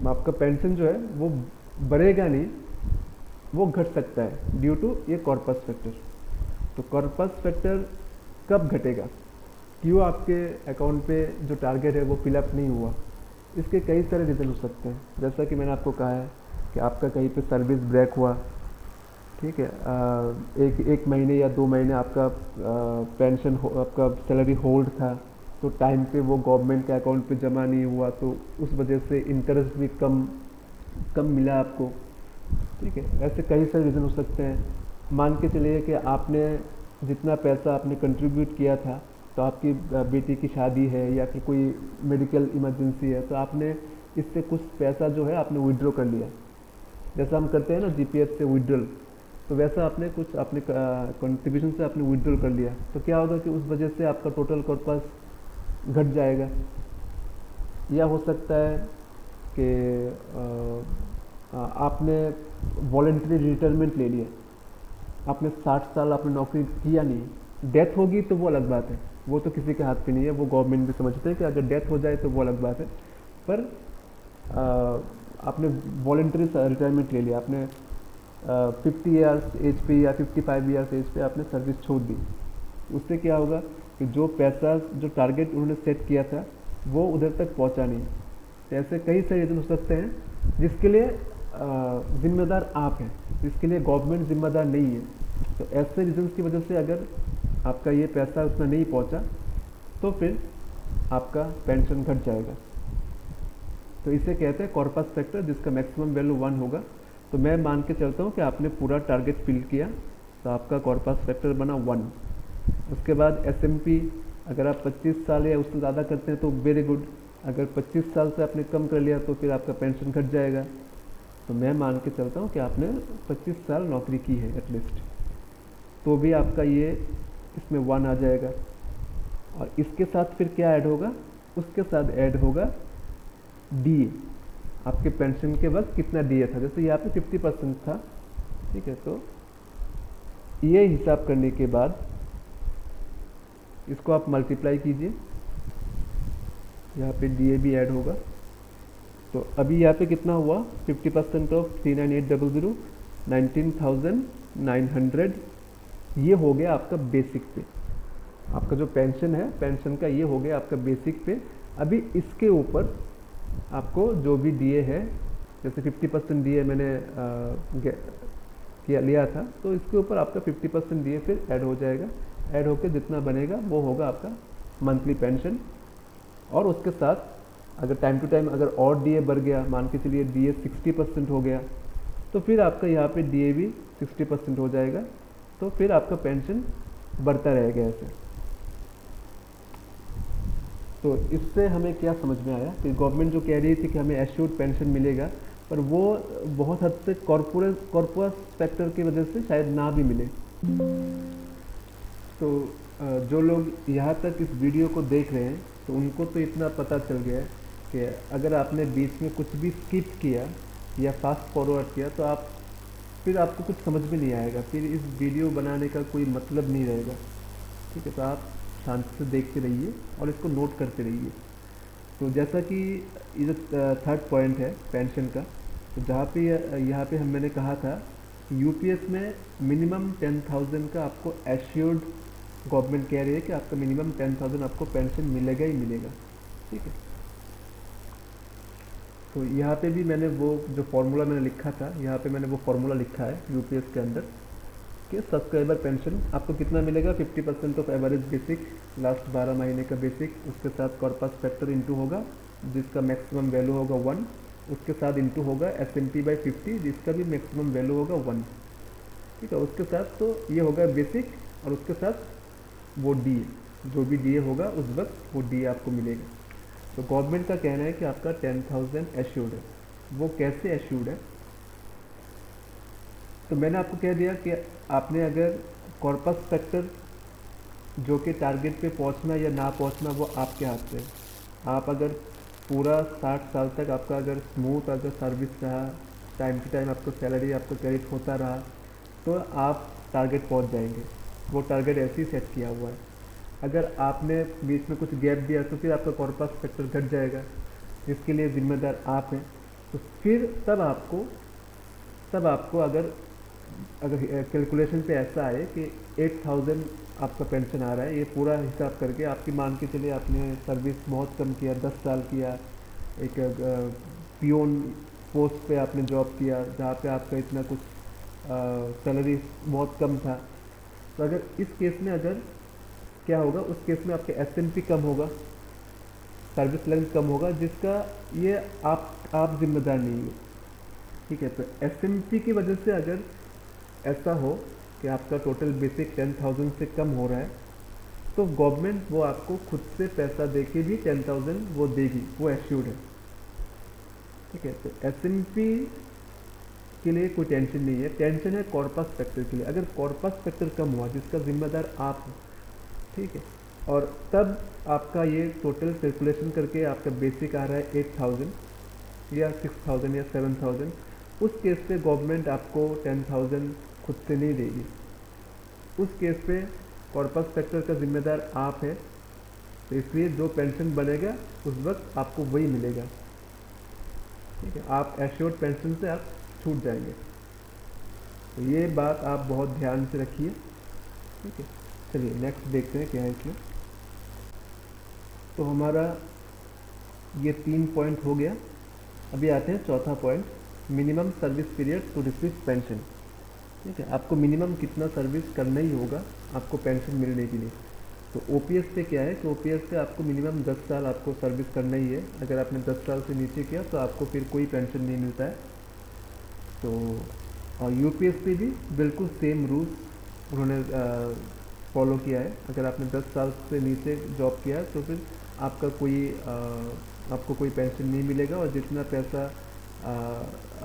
आपका पेंशन जो है वो बढ़ेगा नहीं, वो घट सकता है ड्यू टू ये कॉर्पस फैक्टर। तो कॉर्पस फैक्टर कब घटेगा, क्यों आपके अकाउंट पे जो टारगेट है वो फिलअप नहीं हुआ, इसके कई सारे रीज़न हो सकते हैं। जैसा कि मैंने आपको कहा है कि आपका कहीं पे सर्विस ब्रेक हुआ, ठीक है, एक महीने या 2 महीने आपका पेंशन आपका सैलरी होल्ड था, तो टाइम पे वो गवर्नमेंट के अकाउंट पे जमा नहीं हुआ, तो उस वजह से इंटरेस्ट भी कम कम मिला आपको, ठीक है। ऐसे कई सारे रीज़न हो सकते हैं। मान के चलिए कि आपने जितना पैसा आपने कंट्रीब्यूट किया था, तो आपकी बेटी की शादी है या फिर कोई मेडिकल इमरजेंसी है, तो आपने इससे कुछ पैसा जो है आपने विड्रॉ कर लिया, जैसा हम करते हैं ना जीपीएफ से विड्रॉल, तो वैसा आपने कुछ अपने कंट्रीब्यूशन से आपने विड्रॉल कर लिया, तो क्या होगा कि उस वजह से आपका टोटल कॉर्पस घट जाएगा। या हो सकता है कि आपने वॉलेंट्री रिटायरमेंट ले लिया, आपने 60 साल आपने नौकरी किया नहीं, डेथ होगी तो वो अलग बात है, वो तो किसी के हाथ पे नहीं है, वो गवर्नमेंट भी समझते हैं कि अगर डेथ हो जाए तो वो अलग बात है। पर आपने वॉलेंट्री रिटायरमेंट ले लिया, आपने 50 ईयर्स एज पे या 55 ईयर्स एज पे आपने सर्विस छोड़ दी, उससे क्या होगा कि जो पैसा, जो टारगेट उन्होंने सेट किया था वो उधर तक पहुंचा नहीं। तो ऐसे कई सारे रीज़न हो सकते हैं जिसके लिए जिम्मेदार आप हैं, जिसके लिए गवर्नमेंट जिम्मेदार नहीं है। तो ऐसे रीजन की वजह से अगर आपका ये पैसा उतना नहीं पहुंचा तो फिर आपका पेंशन घट जाएगा। तो इसे कहते हैं कॉर्पस फैक्टर, जिसका मैक्सिमम वैल्यू 1 होगा। तो मैं मान के चलता हूँ कि आपने पूरा टारगेट फिल किया, तो आपका कॉर्पस फैक्टर बना 1। उसके बाद एसएमपी, अगर आप 25 साल या उससे ज़्यादा करते हैं तो वेरी गुड, अगर 25 साल से आपने कम कर लिया तो फिर आपका पेंशन घट जाएगा। तो मैं मान के चलता हूँ कि आपने 25 साल नौकरी की है एटलीस्ट, तो भी आपका ये इसमें 1 आ जाएगा। और इसके साथ फिर क्या ऐड होगा, उसके साथ ऐड होगा डीए। आपके पेंशन के वक्त कितना डीए था, जैसे यहाँ पे 50% था, ठीक है। तो ये हिसाब करने के बाद इसको आप मल्टीप्लाई कीजिए, यहाँ पे डीए भी ऐड होगा। तो अभी यहाँ पे कितना हुआ, 50% ऑफ 39800, 19,900, ये हो गया आपका बेसिक पे। आपका जो पेंशन है, पेंशन का ये हो गया आपका बेसिक पे। अभी इसके ऊपर आपको जो भी डीए है, जैसे 50% डीए मैंने लिया था, तो इसके ऊपर आपका 50% डीए फिर ऐड हो जाएगा। ऐड होकर जितना बनेगा वो होगा आपका मंथली पेंशन। और उसके साथ अगर टाइम टू टाइम अगर और डीए बढ़ गया, मान के चलिए डीए 60% हो गया, तो फिर आपका यहाँ पे डीए भी 60% हो जाएगा। तो फिर आपका पेंशन बढ़ता रहेगा ऐसे। तो इससे हमें क्या समझ में आया कि गवर्नमेंट जो कह रही थी कि हमें एश्योर्ड पेंशन मिलेगा, पर वो बहुत हद से कॉर्पोरस सेक्टर की वजह से शायद ना भी मिले। तो जो लोग यहाँ तक इस वीडियो को देख रहे हैं, तो उनको तो इतना पता चल गया है कि अगर आपने बीच में कुछ भी स्किप किया या फास्ट फॉरवर्ड किया, तो फिर आपको कुछ समझ में नहीं आएगा, फिर इस वीडियो बनाने का कोई मतलब नहीं रहेगा, ठीक है। तो आप शांति से देखते रहिए और इसको नोट करते रहिए। तो जैसा कि ये जो थर्ड पॉइंट है पेंशन का, तो जहाँ पे यहाँ पे मैंने कहा था कि यूपीएस में मिनिमम 10,000 का आपको एश्योर्ड, गवर्नमेंट कह रही है कि आपका मिनिमम 10,000 आपको पेंशन मिलेगा ही मिलेगा, ठीक है। तो यहाँ पे भी मैंने वो जो फार्मूला मैंने लिखा था, यहाँ पे मैंने वो फार्मूला लिखा है यूपीएस के अंदर कि सब्सक्राइबर पेंशन आपको कितना मिलेगा, 50% ऑफ एवरेज बेसिक, लास्ट 12 महीने का बेसिक, उसके साथ कॉर्पस फैक्टर इंटू होगा जिसका मैक्सिमम वैल्यू होगा 1, उसके साथ इंटू होगा S&P/50 जिसका भी मैक्सिमम वैल्यू होगा 1, ठीक है। उसके साथ तो ये होगा बेसिक, और उसके साथ वो डीए, जो भी डीए होगा उस वक्त वो डीए आपको मिलेगा। तो गवर्नमेंट का कहना है कि आपका 10,000 एश्योर्ड है। वो कैसे एश्योर्ड है, तो मैंने आपको कह दिया कि आपने अगर कॉर्पस फैक्टर जो कि टारगेट पे पहुंचना या ना पहुंचना वो आपके हाथ से है। आप अगर पूरा 60 साल तक आपका अगर स्मूथ अगर सर्विस रहा, टाइम टू टाइम आपको सैलरी आपको क्रेडिट होता रहा, तो आप टारगेट पहुंच जाएंगे। वो टारगेट ऐसे ही सेट किया हुआ है। अगर आपने बीच में कुछ गैप दिया तो फिर आपका कॉर्पस फैक्टर घट जाएगा, जिसके लिए जिम्मेदार आप हैं। तो फिर तब आपको अगर अगर कैलकुलेशन पे ऐसा आए कि 8000 आपका पेंशन आ रहा है, ये पूरा हिसाब करके आपकी मान के चलिए आपने सर्विस बहुत कम किया, 10 साल किया, एक पियोन पोस्ट पे आपने जॉब किया जहाँ पे आपका इतना कुछ सैलरी बहुत कम था। तो अगर इस केस में अगर क्या होगा, उस केस में आपके एसएनपी कम होगा, सर्विस लेंथ कम होगा, जिसका ये आप जिम्मेदार नहीं हो। ठीक है, तो एसएनपी की वजह से अगर ऐसा हो कि आपका टोटल बेसिक 10,000 से कम हो रहा है, तो गवर्नमेंट वो आपको खुद से पैसा दे के भी 10,000 वो देगी, वो एश्योर्ड है। ठीक है, तो एसएनपी के लिए कोई टेंशन नहीं है। टेंशन है कॉर्पस फैक्टर के लिए। अगर कॉर्पस फैक्टर कम हुआ, जिसका जिम्मेदार आप हो, ठीक है, और तब आपका ये टोटल कैलकुलेशन करके आपका बेसिक आ रहा है 8,000 या 6,000 या 7,000, उस केस पे गवर्नमेंट आपको 10,000 खुद से नहीं देगी। उस केस पे कॉर्पस फैक्टर का जिम्मेदार आप है, तो इसलिए जो पेंशन बनेगा उस वक्त आपको वही मिलेगा। ठीक है, आप एश्योर्ड पेंशन से आप छूट जाएंगे। तो ये बात आप बहुत ध्यान से रखिए। ठीक है, चलिए नेक्स्ट देखते हैं क्या है इसमें। तो हमारा ये 3 पॉइंट हो गया। अभी आते हैं चौथा point, minimum service period to receive pension. ठीक है, आपको मिनिमम कितना सर्विस करना ही होगा आपको पेंशन मिलने के लिए। तो ओपीएस पे क्या है कि ओपीएस पे आपको मिनिमम 10 साल आपको सर्विस करना ही है। अगर आपने 10 साल से नीचे किया तो आपको फिर कोई पेंशन नहीं मिलता है। तो और यूपीएस पे भी बिल्कुल सेम रूल्स उन्होंने फॉलो किया है। अगर आपने 10 साल से नीचे जॉब किया है तो फिर आपको कोई पेंशन नहीं मिलेगा, और जितना पैसा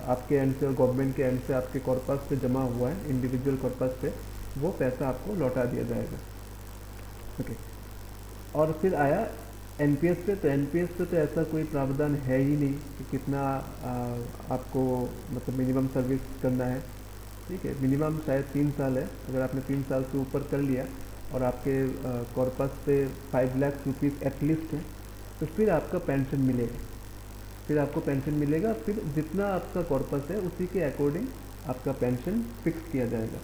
आपके एंड से और गवर्नमेंट के एंड से आपके कॉर्पस पे जमा हुआ है, इंडिविजुअल कॉर्पस पे, वो पैसा आपको लौटा दिया जाएगा। ओके, और फिर आया एनपीएस पे। तो एनपीएस पे तो ऐसा कोई प्रावधान है ही नहीं कि कितना आपको मतलब मिनिमम सर्विस करना है। ठीक है, मिनिमम शायद 3 साल है। अगर आपने 3 साल से ऊपर कर लिया और आपके कॉर्पस पे 5 लाख रुपीज़ एटलीस्ट है, तो फिर आपका पेंशन मिलेगा। फिर जितना आपका कॉर्पस है उसी के अकॉर्डिंग आपका पेंशन फिक्स किया जाएगा।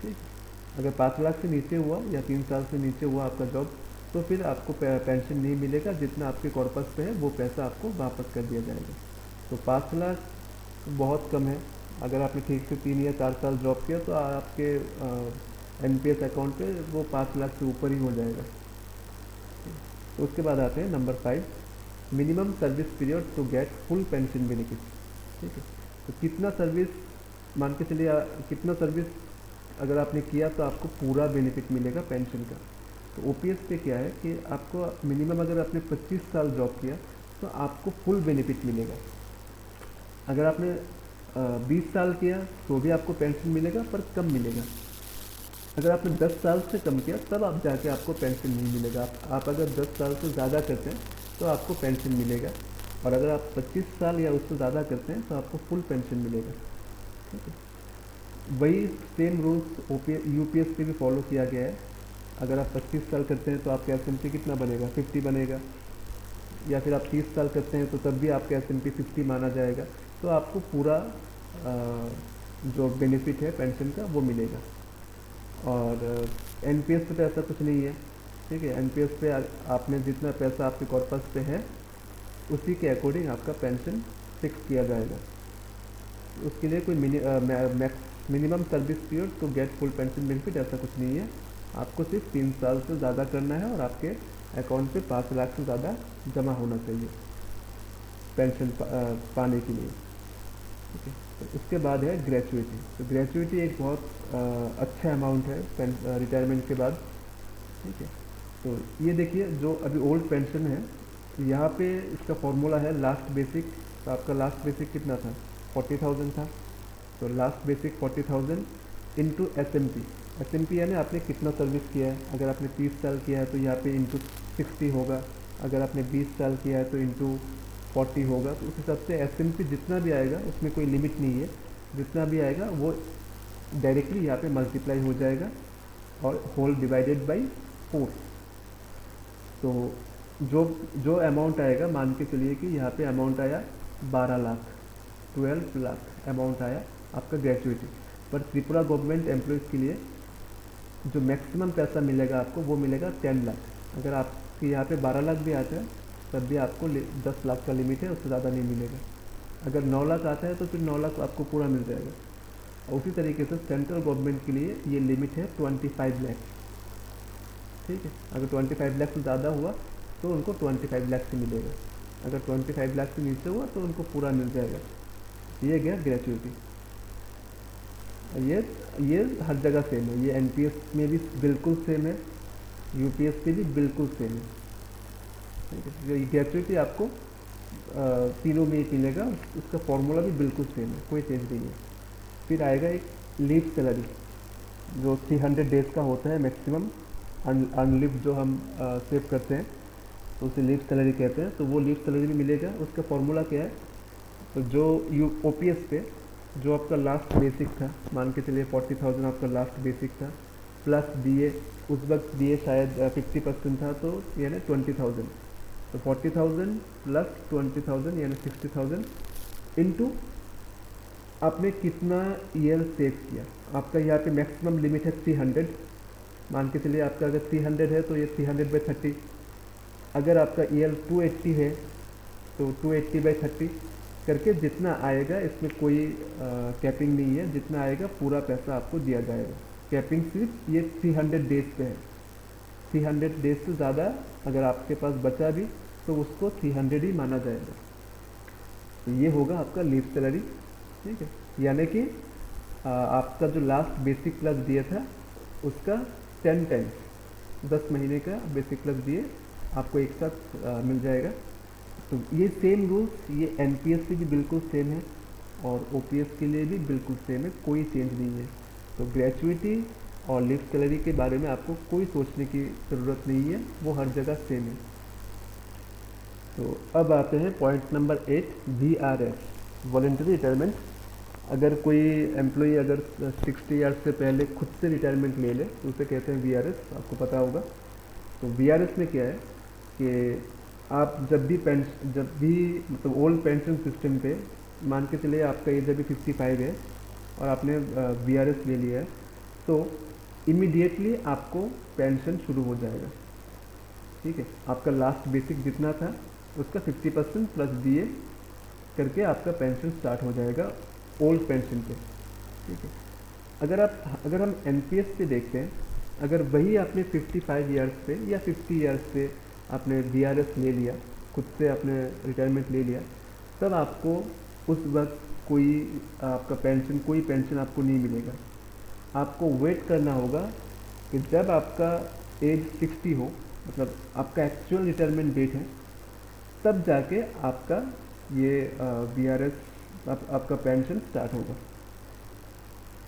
ठीक, अगर 5 लाख से नीचे हुआ या 3 साल से नीचे हुआ आपका जॉब, तो फिर आपको पेंशन नहीं मिलेगा। जितना आपके कॉर्पस पे है वो पैसा आपको वापस कर दिया जाएगा। तो 5 लाख बहुत कम है। अगर आपने ठीक से 3 या 4 साल जॉब किया तो आपके एनपीएस अकाउंट पे वो 5 लाख से ऊपर ही हो जाएगा। तो उसके बाद आते हैं number 5, minimum service period to get full pension benefit. ठीक है, तो कितना सर्विस, मान के चलिए कितना सर्विस अगर आपने किया तो आपको पूरा बेनिफिट मिलेगा पेंशन का। तो ओपीएस पे क्या है कि आपको मिनिमम अगर आपने 25 साल जॉब किया तो आपको फुल बेनिफिट मिलेगा। अगर आपने 20 साल किया तो भी आपको पेंशन मिलेगा, पर कम मिलेगा। अगर आपने 10 साल से कम किया तब आप जाके आपको पेंशन नहीं मिलेगा। आप अगर 10 साल से ज़्यादा करते हैं तो आपको पेंशन मिलेगा, और अगर आप 25 साल या उससे ज़्यादा करते हैं तो आपको फुल पेंशन मिलेगा। ठीक है, वही सेम रूल्स यूपीएस पे भी फॉलो किया गया है। अगर आप 25 साल करते हैं तो आपका एसएनपी कितना बनेगा, 50 बनेगा, या फिर आप 30 साल करते हैं तो तब भी आपका एसएनपी 50 माना जाएगा। तो आपको पूरा जो बेनिफिट है पेंशन का वो मिलेगा। और एनपीएस पे तो ऐसा कुछ नहीं है। ठीक है, एनपीएस पे आपने जितना पैसा आपके कॉर्पस पे है उसी के अकॉर्डिंग आपका पेंशन फिक्स किया जाएगा। उसके लिए कोई minimum service period to get full pension benefit ऐसा कुछ नहीं है। आपको सिर्फ 3 साल से ज़्यादा करना है और आपके अकाउंट पे 5 लाख से ज़्यादा जमा होना चाहिए पेंशन पाने के लिए। ठीक है, तो उसके बाद है ग्रेचुइटी। तो ग्रेचुइटी एक बहुत अच्छा अमाउंट है रिटायरमेंट के बाद। ठीक है, तो ये देखिए जो अभी ओल्ड पेंशन है, तो यहाँ पे इसका फॉर्मूला है लास्ट बेसिक। तो आपका लास्ट बेसिक कितना था, 40,000 था। तो last basic 40,000 into SMP। SMP यानी आपने कितना सर्विस किया है। अगर आपने 30 साल किया है तो यहाँ पे इंटू 60 होगा, अगर आपने 20 साल किया है तो इंटू 40 होगा। तो उस हिसाब से SMP जितना भी आएगा उसमें कोई लिमिट नहीं है, जितना भी आएगा वो डायरेक्टली यहाँ पे मल्टीप्लाई हो जाएगा और होल डिवाइडेड बाई 4। तो जो जो अमाउंट आएगा, मान के चलिए कि यहाँ पे अमाउंट आया 12 लाख, 12 लाख अमाउंट आया आपका ग्रेचुइटी। पर त्रिपुरा गवर्नमेंट एम्प्लॉयज़ के लिए जो मैक्सिमम पैसा मिलेगा आपको वो मिलेगा 10 लाख। अगर आपके यहाँ पे 12 लाख भी आता है तब भी आपको 10 लाख का लिमिट है, उससे ज़्यादा नहीं मिलेगा। अगर 9 लाख आता है तो फिर 9 लाख आपको पूरा मिल जाएगा। और उसी तरीके से सेंट्रल गवर्नमेंट के लिए ये लिमिट है 25 लाख। ठीक है, अगर 25 लाख से ज़्यादा हुआ तो उनको 25 लाख से मिलेगा, अगर 25 लाख से नीचे हुआ तो उनको पूरा मिल जाएगा। ये गया ग्रेचुइटी। ये हर जगह सेम है, ये NPS में भी बिल्कुल सेम है, UPS पे भी बिल्कुल सेम है। ठीक है, ये ग्रेचुइटी आपको तीनों में ही मिलेगा, उसका फॉर्मूला भी बिल्कुल सेम है, कोई चेंज नहीं है। फिर आएगा एक लीव सैलरी जो 300 डेज का होता है मैक्सिमम अनलिव जो हम सेव करते हैं, तो उसे लीव सैलरी कहते हैं। तो वो लीव सैलरी भी मिलेगा। उसका फॉर्मूला क्या है, तो जो OPS पे जो आपका लास्ट बेसिक था, मान के चलिए 40,000 आपका लास्ट बेसिक था, प्लस DA, उस वक्त DA शायद 50% था, तो यानी 20,000। तो 40,000 प्लस 20,000 यानी 60,000 इंटू आपने कितना ईयर सेव किया। आपका यहाँ पे मैक्सिमम लिमिट है 300, मान के चलिए आपका अगर 300 है तो ये 300/30। अगर आपका ईयर 280 है तो 280/30 करके जितना आएगा, इसमें कोई कैपिंग नहीं है, जितना आएगा पूरा पैसा आपको दिया जाएगा। कैपिंग सिर्फ ये 300 डेज पे है। 300 डेज से ज़्यादा अगर आपके पास बचा भी तो उसको 300 ही माना जाएगा। तो ये होगा आपका लीव सैलरी। ठीक है, यानी कि आपका जो लास्ट बेसिक प्लस दिया था उसका 10 टाइम्स 10 महीने का बेसिक प्लस दिए आपको एक साथ मिल जाएगा। तो ये सेम रूल्स ये NPS से भी बिल्कुल सेम है और OPS के लिए भी बिल्कुल सेम है, कोई चेंज नहीं है। तो ग्रेचुइटी और लीव सैलरी के बारे में आपको कोई सोचने की ज़रूरत नहीं है, वो हर जगह सेम है। तो अब आते हैं point number 8, VRS voluntary retirement. अगर कोई एम्प्लॉई अगर 60 ईयर्स से पहले खुद से रिटायरमेंट ले ले तो उसे कहते हैं VRS, आपको पता होगा। तो VRS में क्या है कि आप जब भी मतलब ओल्ड पेंशन सिस्टम पे मान के चलिए आपका एज अभी 55 है और आपने VRS ले लिया है, तो इमीडिएटली आपको पेंशन शुरू हो जाएगा। ठीक है, आपका लास्ट बेसिक जितना था उसका 50% प्लस DA करके आपका पेंशन स्टार्ट हो जाएगा ओल्ड पेंशन पे। ठीक है, अगर हम NPS पे देखते हैं, अगर वही आपने 55 ईयर्स पे या 50 ईयर्स पे आपने VRS ले लिया, खुद से आपने रिटायरमेंट ले लिया, तब आपको उस वक्त कोई पेंशन आपको नहीं मिलेगा। आपको वेट करना होगा कि जब आपका एज 60 हो, मतलब आपका एक्चुअल रिटायरमेंट डेट है, तब जाके आपका ये VRS आपका पेंशन स्टार्ट होगा।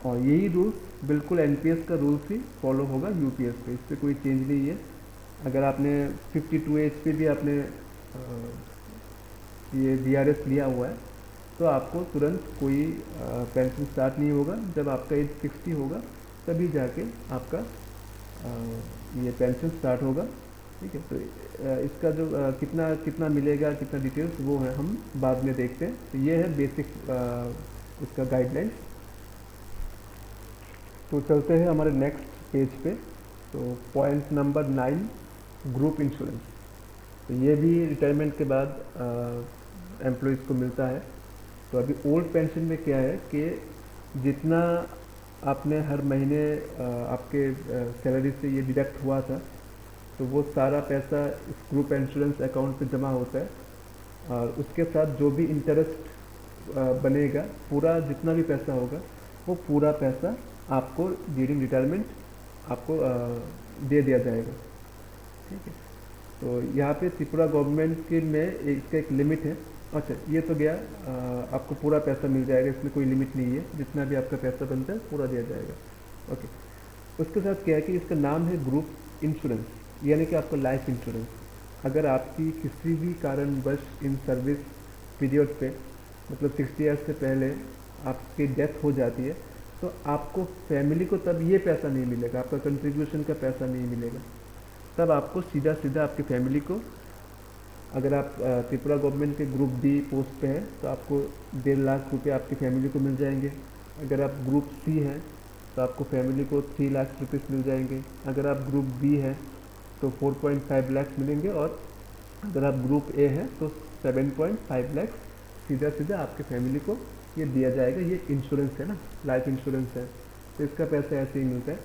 और यही रूल्स बिल्कुल NPS का रूल्स ही फॉलो होगा UPS पे, इस पर कोई चेंज नहीं है। अगर आपने 52 एज पे भी आपने ये VRS लिया हुआ है तो आपको तुरंत कोई पेंशन स्टार्ट नहीं होगा। जब आपका एज 60 होगा तभी जाके आपका ये पेंशन स्टार्ट होगा। ठीक है, तो इसका जो कितना मिलेगा, कितना डिटेल्स, वो है हम बाद में देखते हैं। तो ये है बेसिक इसका गाइडलाइंस। तो चलते हैं हमारे नेक्स्ट पेज पे। तो पॉइंट नंबर 9, ग्रुप इंश्योरेंस। तो ये भी रिटायरमेंट के बाद एम्प्लॉयज़ को मिलता है। तो अभी ओल्ड पेंशन में क्या है कि जितना आपने हर महीने आपके सैलरी से ये डिडक्ट हुआ था, तो वो सारा पैसा इस ग्रुप इंश्योरेंस अकाउंट पे जमा होता है और उसके साथ जो भी इंटरेस्ट बनेगा, पूरा जितना भी पैसा होगा वो पूरा पैसा आपको ड्यूरिंग रिटायरमेंट आपको दे दिया जाएगा। ठीक है, तो यहाँ पे त्रिपुरा गवर्नमेंट के में इसका एक लिमिट है अच्छा, ये तो गया। आपको पूरा पैसा मिल जाएगा, इसमें कोई लिमिट नहीं है, जितना भी आपका पैसा बनता है पूरा दिया जाएगा। ओके। उसके साथ क्या है कि इसका नाम है ग्रुप इंश्योरेंस, यानी कि आपका लाइफ इंश्योरेंस। अगर आपकी किसी भी कारणवश इन सर्विस पीरियड पे, मतलब 60 ईयर्स से पहले आपकी डेथ हो जाती है, तो आपको फैमिली को तब ये पैसा नहीं मिलेगा, आपका कंट्रीब्यूशन का पैसा नहीं मिलेगा। तब आपको सीधा सीधा आपकी फैमिली को, अगर आप त्रिपुरा गवर्नमेंट के ग्रुप डी पोस्ट पे हैं तो आपको 1.5 लाख रुपये आपकी फैमिली को मिल जाएंगे। अगर आप ग्रुप सी हैं तो आपको फैमिली को 3 लाख रुपीज़ मिल जाएंगे। अगर आप ग्रुप बी है तो 4.5 लाख मिलेंगे, और अगर आप ग्रुप ए है तो 7.5 लाख सीधा सीधा आपके फैमिली को ये दिया जाएगा। ये इंश्योरेंस है ना, लाइफ इंश्योरेंस है, तो इसका पैसा ऐसे ही मिलता है।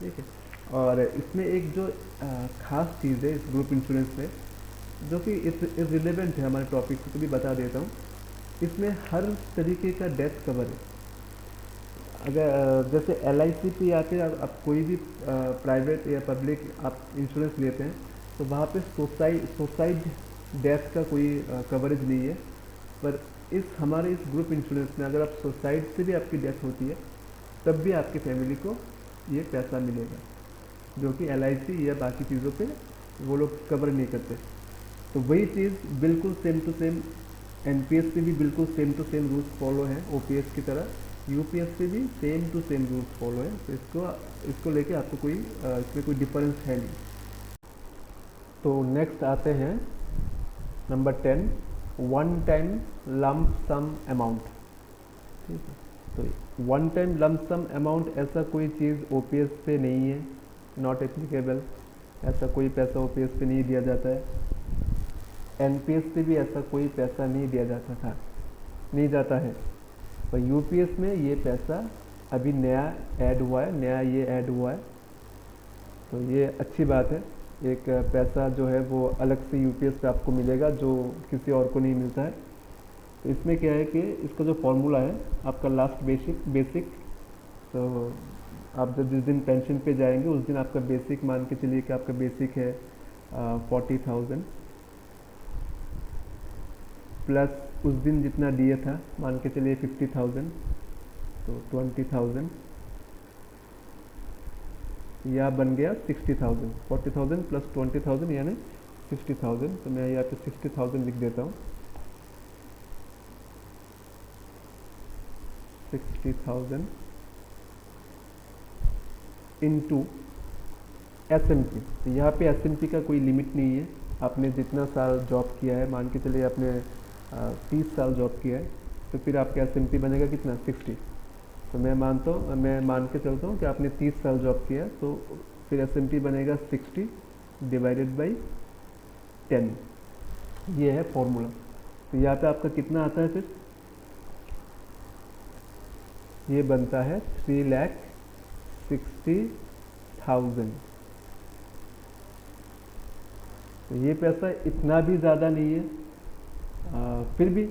ठीक है। और इसमें एक जो खास चीज़ है इस ग्रुप इंश्योरेंस में, जो कि रिलेवेंट है हमारे टॉपिक से, तो भी बता देता हूँ। इसमें हर तरीके का डेथ कवर है। अगर जैसे LIC पे आते हैं, आप कोई भी प्राइवेट या पब्लिक आप इंश्योरेंस लेते हैं, तो वहाँ पे सुसाइड डेथ का कोई कवरेज नहीं है। पर हमारे इस ग्रुप इंश्योरेंस में अगर आप सुसाइड से भी आपकी डेथ होती है, तब भी आपकी फैमिली को ये पैसा मिलेगा, जो कि LIC या बाकी चीज़ों पे वो लोग कवर नहीं करते। तो वही चीज़ बिल्कुल सेम टू सेम NPS पे भी बिल्कुल same to same rules follow हैं OPS की तरह, UPS पे भी same to same rules follow है। तो इसको लेके आपको कोई इसमें कोई डिफरेंस है नहीं। तो नेक्स्ट आते हैं number 10, one time lump sum amount. ठीक है। तो one time lump sum amount ऐसा कोई चीज़ OPS पे नहीं है, नॉट एप्लीकेबल। ऐसा कोई पैसा OPS पे नहीं दिया जाता है। NPS पे भी ऐसा कोई पैसा नहीं दिया जाता था, नहीं जाता है। पर UPS में ये पैसा अभी नया ऐड हुआ है, नया ये ऐड हुआ है, तो ये अच्छी बात है। एक पैसा जो है वो अलग से UPS पे आपको मिलेगा, जो किसी और को नहीं मिलता है। तो इसमें क्या है कि इसका जो फॉर्मूला है आपका लास्ट बेसिक, तो आप जब जिस दिन पेंशन पे जाएंगे उस दिन आपका बेसिक, मान के चलिए कि आपका बेसिक है 40,000, प्लस उस दिन जितना DA था, मान के चलिए 50,000, तो 20,000, या बन गया 60,000। 40,000 प्लस 20,000 यानी 60,000। तो मैं यहाँ पे 60,000 लिख देता हूँ। 60,000 इंटू SMP। तो यहाँ पे SMP का कोई लिमिट नहीं है, आपने जितना साल जॉब किया है, मान के चलिए आपने 30 साल जॉब किया है, तो फिर आपका SMP बनेगा कितना, 60। तो मैं मान के चलता हूँ कि आपने 30 साल जॉब किया, तो फिर SMP बनेगा 60 डिवाइडेड बाई 10। ये है फॉर्मूला। तो यहाँ पे आपका कितना आता है, फिर ये बनता है 3,60,000। तो ये पैसा इतना भी ज़्यादा नहीं है, फिर भी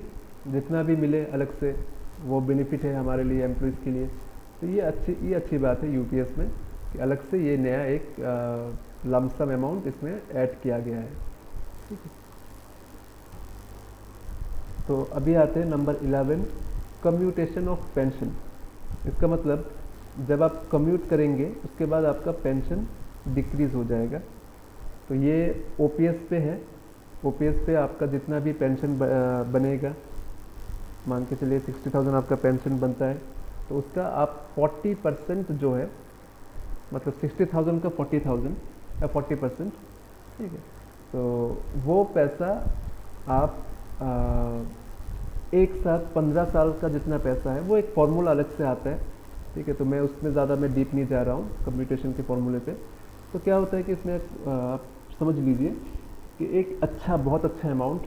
जितना भी मिले अलग से वो बेनिफिट है हमारे लिए, एम्प्लॉइज़ के लिए। तो ये अच्छी बात है UPS में कि अलग से ये नया एक लमसम अमाउंट इसमें ऐड किया गया है। ठीक है। तो अभी आते हैं नंबर 11, कम्यूटेशन ऑफ पेंशन। इसका मतलब जब आप कम्यूट करेंगे उसके बाद आपका पेंशन डिक्रीज़ हो जाएगा। तो ये OPS पे है। OPS पे आपका जितना भी पेंशन बनेगा, मान के चलिए 60,000 आपका पेंशन बनता है, तो उसका आप 40% जो है, मतलब 60,000 का 40,000 या 40%, ठीक है। तो वो पैसा आप एक साथ 15 साल का जितना पैसा है, वो एक फार्मूला अलग से आता है। ठीक है। तो मैं उसमें ज़्यादा डीप नहीं जा रहा हूँ कंप्यूटेशन के फॉर्मूले पे। तो क्या होता है कि इसमें आप समझ लीजिए कि एक बहुत अच्छा अमाउंट,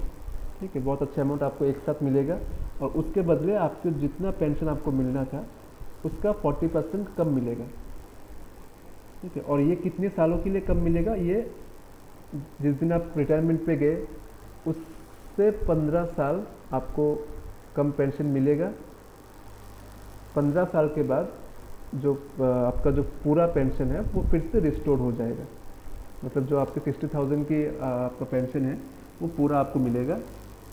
ठीक है, बहुत अच्छा अमाउंट आपको एक साथ मिलेगा, और उसके बदले आपको जितना पेंशन आपको मिलना था उसका 40% कम मिलेगा। ठीक है। और ये कितने सालों के लिए कम मिलेगा, ये जिस दिन आप रिटायरमेंट पे गए उससे 15 साल आपको कम पेंशन मिलेगा। 15 साल के बाद जो आपका जो पूरा पेंशन है वो फिर से रिस्टोर हो जाएगा। मतलब जो आपके 60,000 की आपका पेंशन है वो पूरा आपको मिलेगा।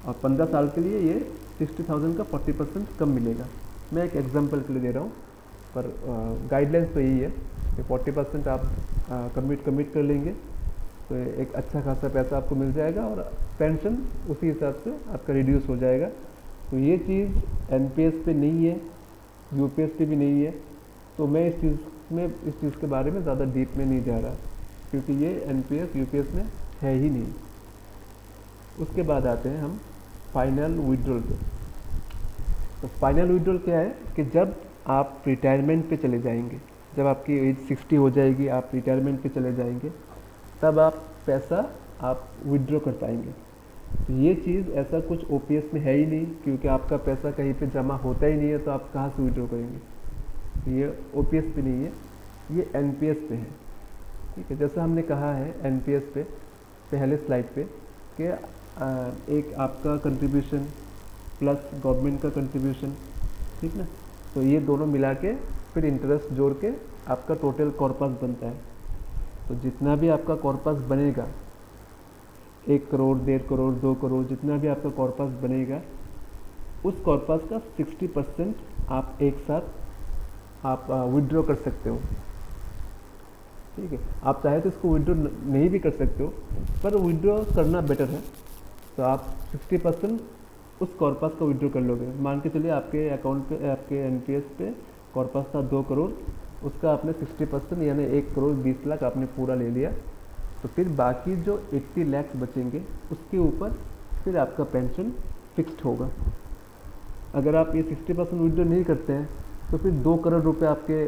और 15 साल के लिए ये 60,000 का 40% कम मिलेगा। मैं एक एग्जांपल के लिए दे रहा हूँ, पर गाइडलाइंस तो यही है कि 40% आप कमिट कर लेंगे तो एक अच्छा खासा पैसा आपको मिल जाएगा और पेंशन उसी हिसाब से आपका रिड्यूस हो जाएगा। तो ये चीज़ एनपीएस पे नहीं है, यूपीएस पे भी नहीं है, तो मैं इस चीज़ के बारे में ज़्यादा डीप में नहीं जा रहा, क्योंकि ये एनपीएस यूपीएस में है ही नहीं। उसके बाद आते हैं हम फाइनल विड्रॉल पे। तो फाइनल विड्रॉल क्या है कि जब आप रिटायरमेंट पे चले जाएंगे, जब आपकी एज 60 हो जाएगी, आप रिटायरमेंट पे चले जाएंगे, तब आप पैसा आप विड्रॉ कर पाएंगे। तो ये चीज़ ऐसा कुछ ओपीएस में है ही नहीं, क्योंकि आपका पैसा कहीं पे जमा होता ही नहीं है, तो आप कहाँ से विड्रॉ करेंगे। तो ये ओपीएस पे नहीं है, ये एनपीएस पे है। ठीक है, जैसा हमने कहा है एनपीएस पे पहले स्लाइड पे कि एक आपका कंट्रीब्यूशन प्लस गवर्नमेंट का कंट्रीब्यूशन, ठीक ना, तो ये दोनों मिला के फिर इंटरेस्ट जोड़ के आपका टोटल कॉर्पस बनता है। तो जितना भी आपका कॉर्पस बनेगा, 1 करोड़, 1.5 करोड़, 2 करोड़, जितना भी आपका कॉर्पस बनेगा, उस कॉर्पस का 60% आप एक साथ आप विड्रॉ कर सकते हो। ठीक है, आप चाहे तो इसको विड्रॉ नहीं भी कर सकते हो, पर विड्रॉ करना बेटर है। तो आप 60% उस कॉर्पस का विड्रॉ कर लोगे। मान के चलिए आपके अकाउंट पे, आपके एनपीएस पे कॉर्पस था 2 करोड़, उसका आपने 60% यानी 1 करोड़ 20 लाख आपने पूरा ले लिया। तो फिर बाकी जो 80 लाख बचेंगे उसके ऊपर फिर आपका पेंशन फिक्स्ड होगा। अगर आप ये 60% विड्रॉ नहीं करते हैं तो फिर 2 करोड़ रुपए आपके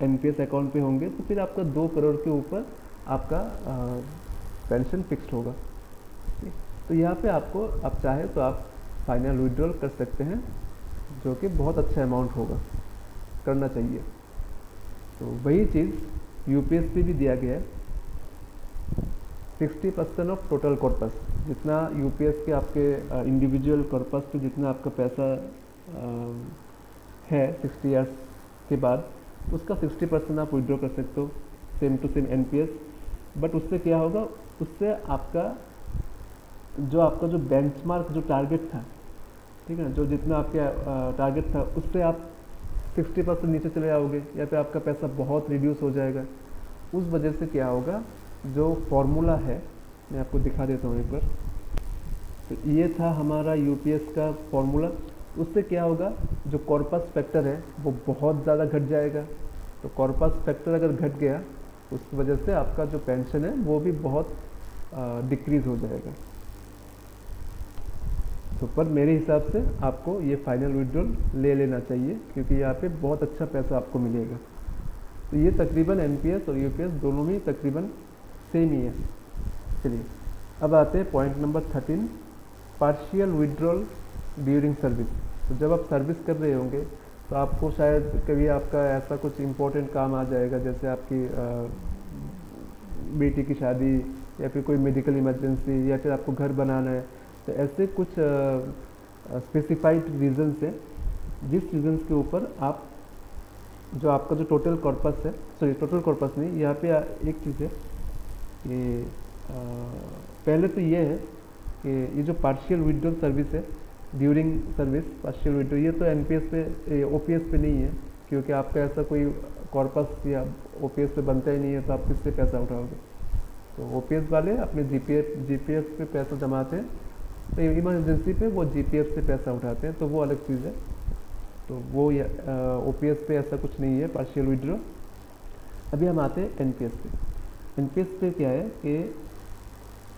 एनपीएस अकाउंट पे होंगे, तो फिर आपका 2 करोड़ के ऊपर आपका पेंशन फिक्स्ड होगा। तो यहाँ पे आपको, आप चाहे तो आप फाइनल विड्रॉल कर सकते हैं, जो कि बहुत अच्छा अमाउंट होगा, करना चाहिए। तो वही चीज़ यूपीएस पे भी दिया गया है, 60% ऑफ टोटल कॉर्पस। जितना यूपीएस के आपके इंडिविजुअल कॉर्पस पे जितना आपका पैसा है 60 ईयर्स के बाद, उसका 60% आप विड्रॉ कर सकते हो, same to same NPS. But उससे क्या होगा, उससे आपका जो बेंचमार्क, जो टारगेट था, ठीक है ना, जो जितना आपका टारगेट था, उससे आप 60% नीचे चले जाओगे, या फिर आपका पैसा बहुत रिड्यूस हो जाएगा। उस वजह से क्या होगा, जो फॉर्मूला है मैं आपको दिखा देता हूँ एक बार। तो ये था हमारा यूपीएस का फॉर्मूला। उससे क्या होगा, जो कॉर्पस फैक्टर है वो बहुत ज़्यादा घट जाएगा। तो कॉर्पस फैक्टर अगर घट गया, उस वजह से आपका जो पेंशन है वो भी बहुत डिक्रीज़ हो जाएगा। तो पर मेरे हिसाब से आपको ये फाइनल विड्रॉल ले लेना चाहिए, क्योंकि यहाँ पे बहुत अच्छा पैसा आपको मिलेगा। तो ये तकरीबन एनपीएस और यूपीएस दोनों ही तकरीबन सेम ही है। चलिए अब आते हैं point number 13, partial withdrawal during service. तो जब आप सर्विस कर रहे होंगे तो आपको शायद कभी आपका ऐसा कुछ इम्पोर्टेंट काम आ जाएगा, जैसे आपकी बेटी की शादी, या फिर कोई मेडिकल इमरजेंसी, या फिर आपको घर बनाना है। तो ऐसे कुछ स्पेसिफाइड रीजंस है, जिस रीजंस के ऊपर आप, जो आपका जो टोटल कॉर्पस है, सॉरी टोटल कॉर्पस नहीं, यहाँ पे एक चीज़ है कि पहले तो ये है कि ये जो पार्शियल विड्रॉल सर्विस है, ड्यूरिंग सर्विस पार्शियल विड्रॉल, ये तो एनपीएस पे, ओपीएस पे नहीं है, क्योंकि आपका ऐसा कोई कॉर्पस या ओपीएस पे बनता ही नहीं है, तो आप किससे पैसा उठाओगे। तो ओपीएस वाले अपने जीपीएफ पे पैसा जमाते हैं, तो इमरजेंसी पे वो जीपीएफ से पैसा उठाते हैं, तो वो अलग चीज़ है। तो वो ओपीएस पे ऐसा कुछ नहीं है पार्शियल विड्रॉ। अभी हम आते हैं एनपीएस पे। एनपीएस पे क्या है कि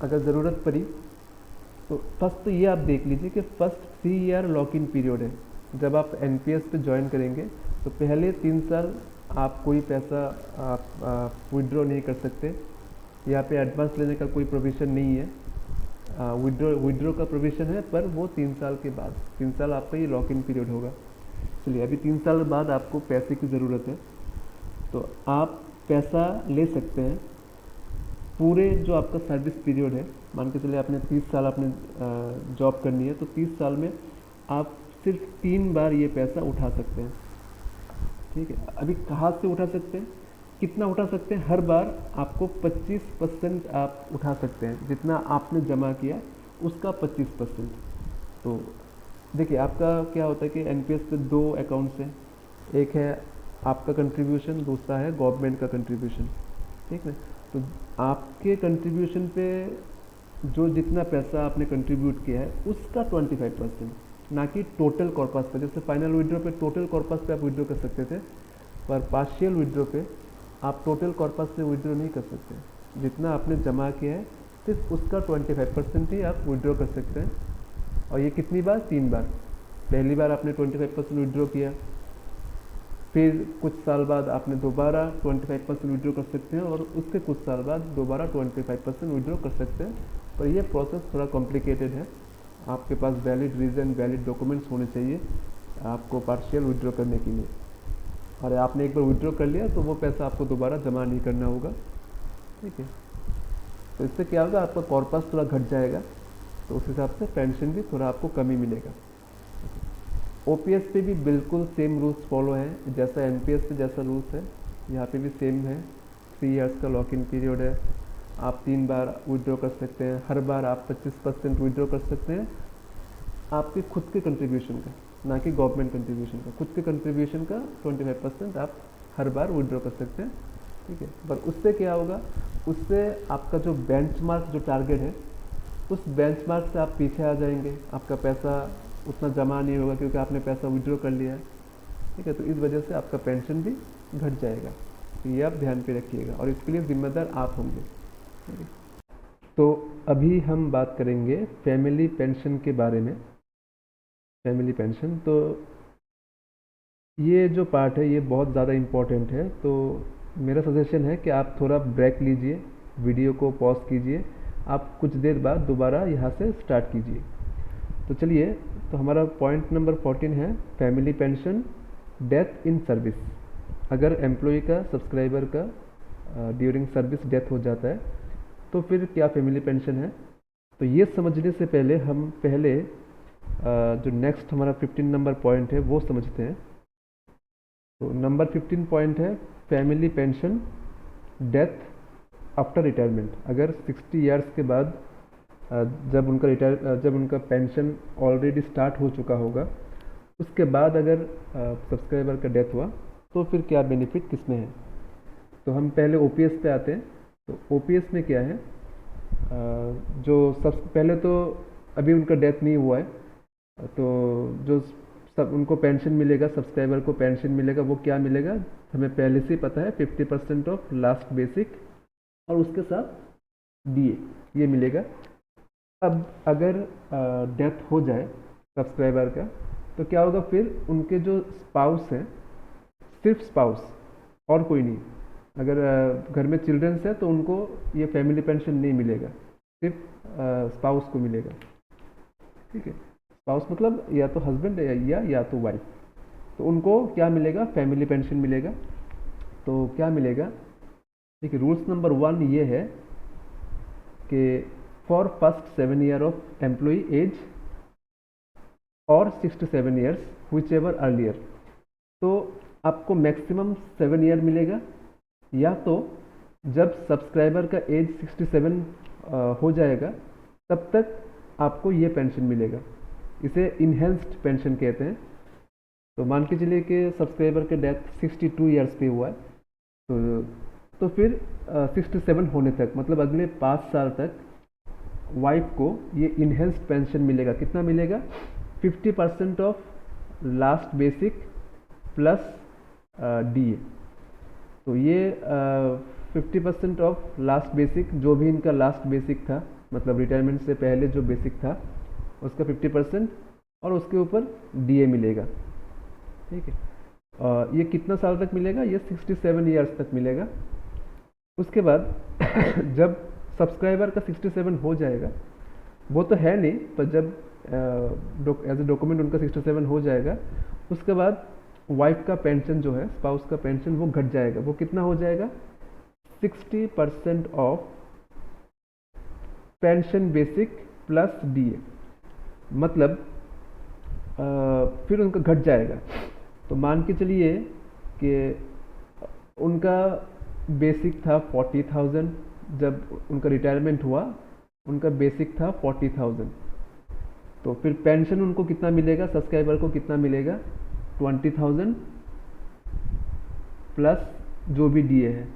अगर ज़रूरत पड़ी तो फर्स्ट तो ये आप देख लीजिए कि first 3 ear lock in period है। जब आप एनपीएस पे ज्वाइन करेंगे तो पहले 3 साल आप कोई पैसा आप विड्रॉ नहीं कर सकते। यहाँ पे एडवांस लेने का कोई प्रोविज़न नहीं है। विड्रॉ का प्रोविज़न है, पर वो 3 साल के बाद, 3 साल आपका ये लॉक इन पीरियड होगा। चलिए अभी 3 साल बाद आपको पैसे की ज़रूरत है, तो आप पैसा ले सकते हैं। पूरे जो आपका सर्विस पीरियड है, मान के चलिए आपने 30 साल आपने जॉब करनी है, तो 30 साल में आप सिर्फ 3 बार ये पैसा उठा सकते हैं। ठीक है, अभी कहाँ से उठा सकते हैं, कितना उठा सकते हैं, हर बार आपको 25% आप उठा सकते हैं। जितना आपने जमा किया उसका 25%। तो देखिए आपका क्या होता है कि एनपीएस पे दो अकाउंट्स हैं, एक है आपका कंट्रीब्यूशन, दूसरा है गवर्नमेंट का कंट्रीब्यूशन, ठीक है। तो आपके कंट्रीब्यूशन पे जो जितना पैसा आपने कंट्रीब्यूट किया है उसका 25%, ना कि टोटल कॉर्पस पे। जैसे फाइनल विड्रॉ पे टोटल कॉर्पस पे आप विड्रॉ कर सकते थे, पर पार्शियल विड्रॉ पे आप टोटल कॉर्पस से विड्रॉ नहीं कर सकते। जितना आपने जमा किया है सिर्फ उसका 25% ही आप विड्रॉ कर सकते हैं। और ये कितनी बार? 3 बार। पहली बार आपने 25% विड्रॉ किया, फिर कुछ साल बाद आपने दोबारा 25% विड्रॉ कर सकते हैं, और उसके कुछ साल बाद दोबारा 25% विड्रॉ कर सकते हैं। पर यह प्रोसेस थोड़ा कॉम्प्लिकेटेड है। आपके पास वैलिड रीज़न, वैलिड डॉक्यूमेंट्स होने चाहिए आपको पार्शियल विड्रॉ करने के लिए। और आपने एक बार विड्रॉ कर लिया तो वो पैसा आपको दोबारा जमा नहीं करना होगा, ठीक है। तो इससे क्या होगा, आपका कॉर्पस थोड़ा घट जाएगा, तो उस हिसाब से पेंशन भी थोड़ा आपको कम ही मिलेगा। ओपीएस पे भी बिल्कुल सेम रूल्स फॉलो हैं जैसा एनपीएस पे जैसा रूल्स है, यहाँ पे भी सेम है। 3 इयर्स का लॉक इन पीरियड है, आप 3 बार विड्रॉ कर सकते हैं, हर बार आप 25% विड्रॉ कर सकते हैं आपके खुद के कंट्रीब्यूशन का, ना कि गवर्नमेंट कंट्रीब्यूशन का। खुद के कंट्रीब्यूशन का 25% आप हर बार विड्रॉ कर सकते हैं, ठीक है। पर उससे क्या होगा, उससे आपका जो बेंचमार्क जो टारगेट है उस बेंचमार्क से आप पीछे आ जाएंगे, आपका पैसा उतना जमा नहीं होगा क्योंकि आपने पैसा विड्रॉ कर लिया है, ठीक है। तो इस वजह से आपका पेंशन भी घट जाएगा, तो ये आप ध्यान पे रखिएगा, और इसके लिए जिम्मेदार आप होंगे, ठीक है। तो अभी हम बात करेंगे फैमिली पेंशन के बारे में। फैमिली पेंशन, तो ये जो पार्ट है ये बहुत ज़्यादा इम्पोर्टेंट है। तो मेरा सजेशन है कि आप थोड़ा ब्रेक लीजिए, वीडियो को पॉज कीजिए, आप कुछ देर बाद दोबारा यहाँ से स्टार्ट कीजिए। तो चलिए, तो हमारा पॉइंट नंबर 14 है family pension death in service. अगर एम्प्लॉय का, सब्सक्राइबर का ड्यूरिंग सर्विस डेथ हो जाता है तो फिर क्या फैमिली पेंशन है। तो ये समझने से पहले हम पहले जो नेक्स्ट हमारा 15 नंबर पॉइंट है वो समझते हैं। तो नंबर 15 पॉइंट है family pension death after retirement. अगर 60 ईयर्स के बाद जब उनका पेंशन ऑलरेडी स्टार्ट हो चुका होगा, उसके बाद अगर सब्सक्राइबर का डेथ हुआ तो फिर क्या बेनिफिट किसमें है। तो हम पहले ओपीएस पे आते हैं। तो ओपीएस में क्या है, जो सबसे पहले तो अभी उनका डेथ नहीं हुआ है, तो जो सब उनको पेंशन मिलेगा, सब्सक्राइबर को पेंशन मिलेगा, वो क्या मिलेगा हमें पहले से ही पता है, 50% ऑफ लास्ट बेसिक और उसके साथ डीए ये मिलेगा। अब अगर डेथ हो जाए सब्सक्राइबर का तो क्या होगा, फिर उनके जो स्पाउस हैं, सिर्फ स्पाउस और कोई नहीं, अगर घर में चिल्ड्रंस है तो उनको ये फैमिली पेंशन नहीं मिलेगा, सिर्फ स्पाउस को मिलेगा, ठीक है। स्पाउस मतलब या तो हस्बैंड या तो वाइफ, तो उनको क्या मिलेगा, फैमिली पेंशन मिलेगा। तो क्या मिलेगा, देखिए रूल्स नंबर 1 ये है कि for first 7 year of employ age और 67 ईयर्स विच एवर अर्लियर। तो आपको मैक्सिमम 7 ईयर मिलेगा, या तो जब सब्सक्राइबर का एज 67 हो जाएगा तब तक आपको ये पेंशन मिलेगा। इसे इन्हेंस्ड पेंशन कहते हैं। तो मान के चलिए कि सब्सक्राइबर का डेथ 62 ईयर्स पे हुआ है, तो फिर 67 होने तक, मतलब अगले 5 साल तक वाइफ को ये इन्हेंस्ड पेंशन मिलेगा। कितना मिलेगा, 50% of last basic plus DA. तो ये 50% ऑफ लास्ट बेसिक, जो भी इनका लास्ट बेसिक था, मतलब रिटायरमेंट से पहले जो बेसिक था उसका 50%, और उसके ऊपर डीए मिलेगा, ठीक है। ये कितना साल तक मिलेगा, ये 67 ईयर्स तक मिलेगा। उसके बाद जब सब्सक्राइबर का 67 हो जाएगा, वो तो है नहीं, पर जब एज ए डॉक्यूमेंट उनका 67 हो जाएगा, उसके बाद वाइफ का पेंशन जो है, स्पाउस का पेंशन, वो घट जाएगा। वो कितना हो जाएगा, 60% of pension basic plus DA, मतलब फिर उनका घट जाएगा। तो मान के चलिए कि उनका बेसिक था 40,000 जब उनका रिटायरमेंट हुआ, उनका बेसिक था 40,000। तो फिर पेंशन उनको कितना मिलेगा, सब्सक्राइबर को कितना मिलेगा, 20,000 प्लस जो भी डीए है।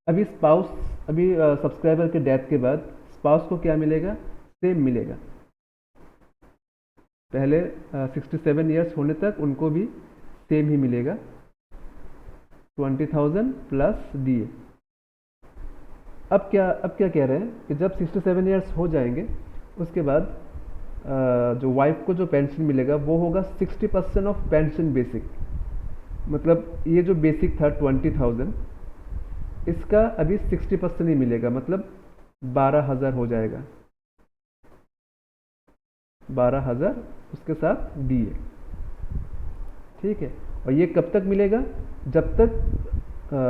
अभी स्पाउस, अभी सब्सक्राइबर के डेथ के बाद स्पाउस को क्या मिलेगा, सेम मिलेगा। पहले 67 ईयर्स होने तक उनको भी सेम ही मिलेगा, 20,000 प्लस डीए। अब क्या कह रहे हैं कि जब 67 ईयर्स हो जाएंगे उसके बाद जो वाइफ को जो पेंशन मिलेगा वो होगा 60% ऑफ पेंशन बेसिक। मतलब ये जो बेसिक था 20,000, इसका अभी 60% ही मिलेगा, मतलब 12,000 हो जाएगा, 12,000 उसके साथ डीए। ठीक है, और ये कब तक मिलेगा, जब तक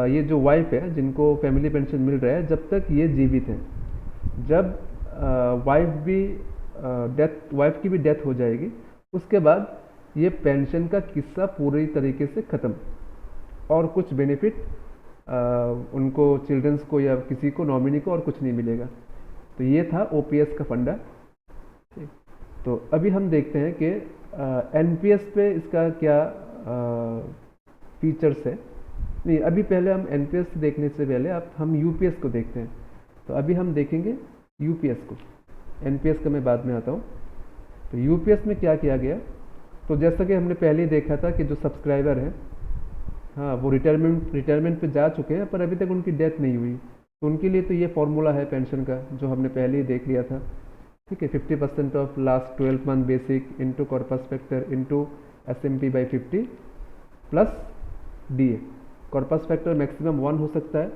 ये जो वाइफ है जिनको फैमिली पेंशन मिल रहा है जब तक ये जीवित हैं। जब वाइफ की भी डेथ हो जाएगी उसके बाद ये पेंशन का किस्सा पूरी तरीके से ख़त्म, और कुछ बेनिफिट उनको चिल्ड्रंस को या किसी को नॉमिनी को और कुछ नहीं मिलेगा। तो ये था ओपीएस का फंडा। ठीक, तो अभी हम देखते हैं कि एनपीएस पे इसका क्या फीचर्स है। नहीं, अभी पहले हम एनपीएस देखने से पहले हम यूपीएस को देखते हैं। तो अभी हम देखेंगे यूपीएस को, एनपीएस का मैं बाद में आता हूँ। तो यूपीएस में क्या किया गया, तो जैसा कि हमने पहले ही देखा था कि जो सब्सक्राइबर हैं, हाँ वो रिटायरमेंट पे जा चुके हैं पर अभी तक उनकी डेथ नहीं हुई, तो उनके लिए तो ये फॉर्मूला है पेंशन का जो हमने पहले ही देख लिया था। ठीक है, 50% of last 12 month basic into corpus factor into SMP by 50 plus DA. Corpus factor maximum 1 हो सकता है,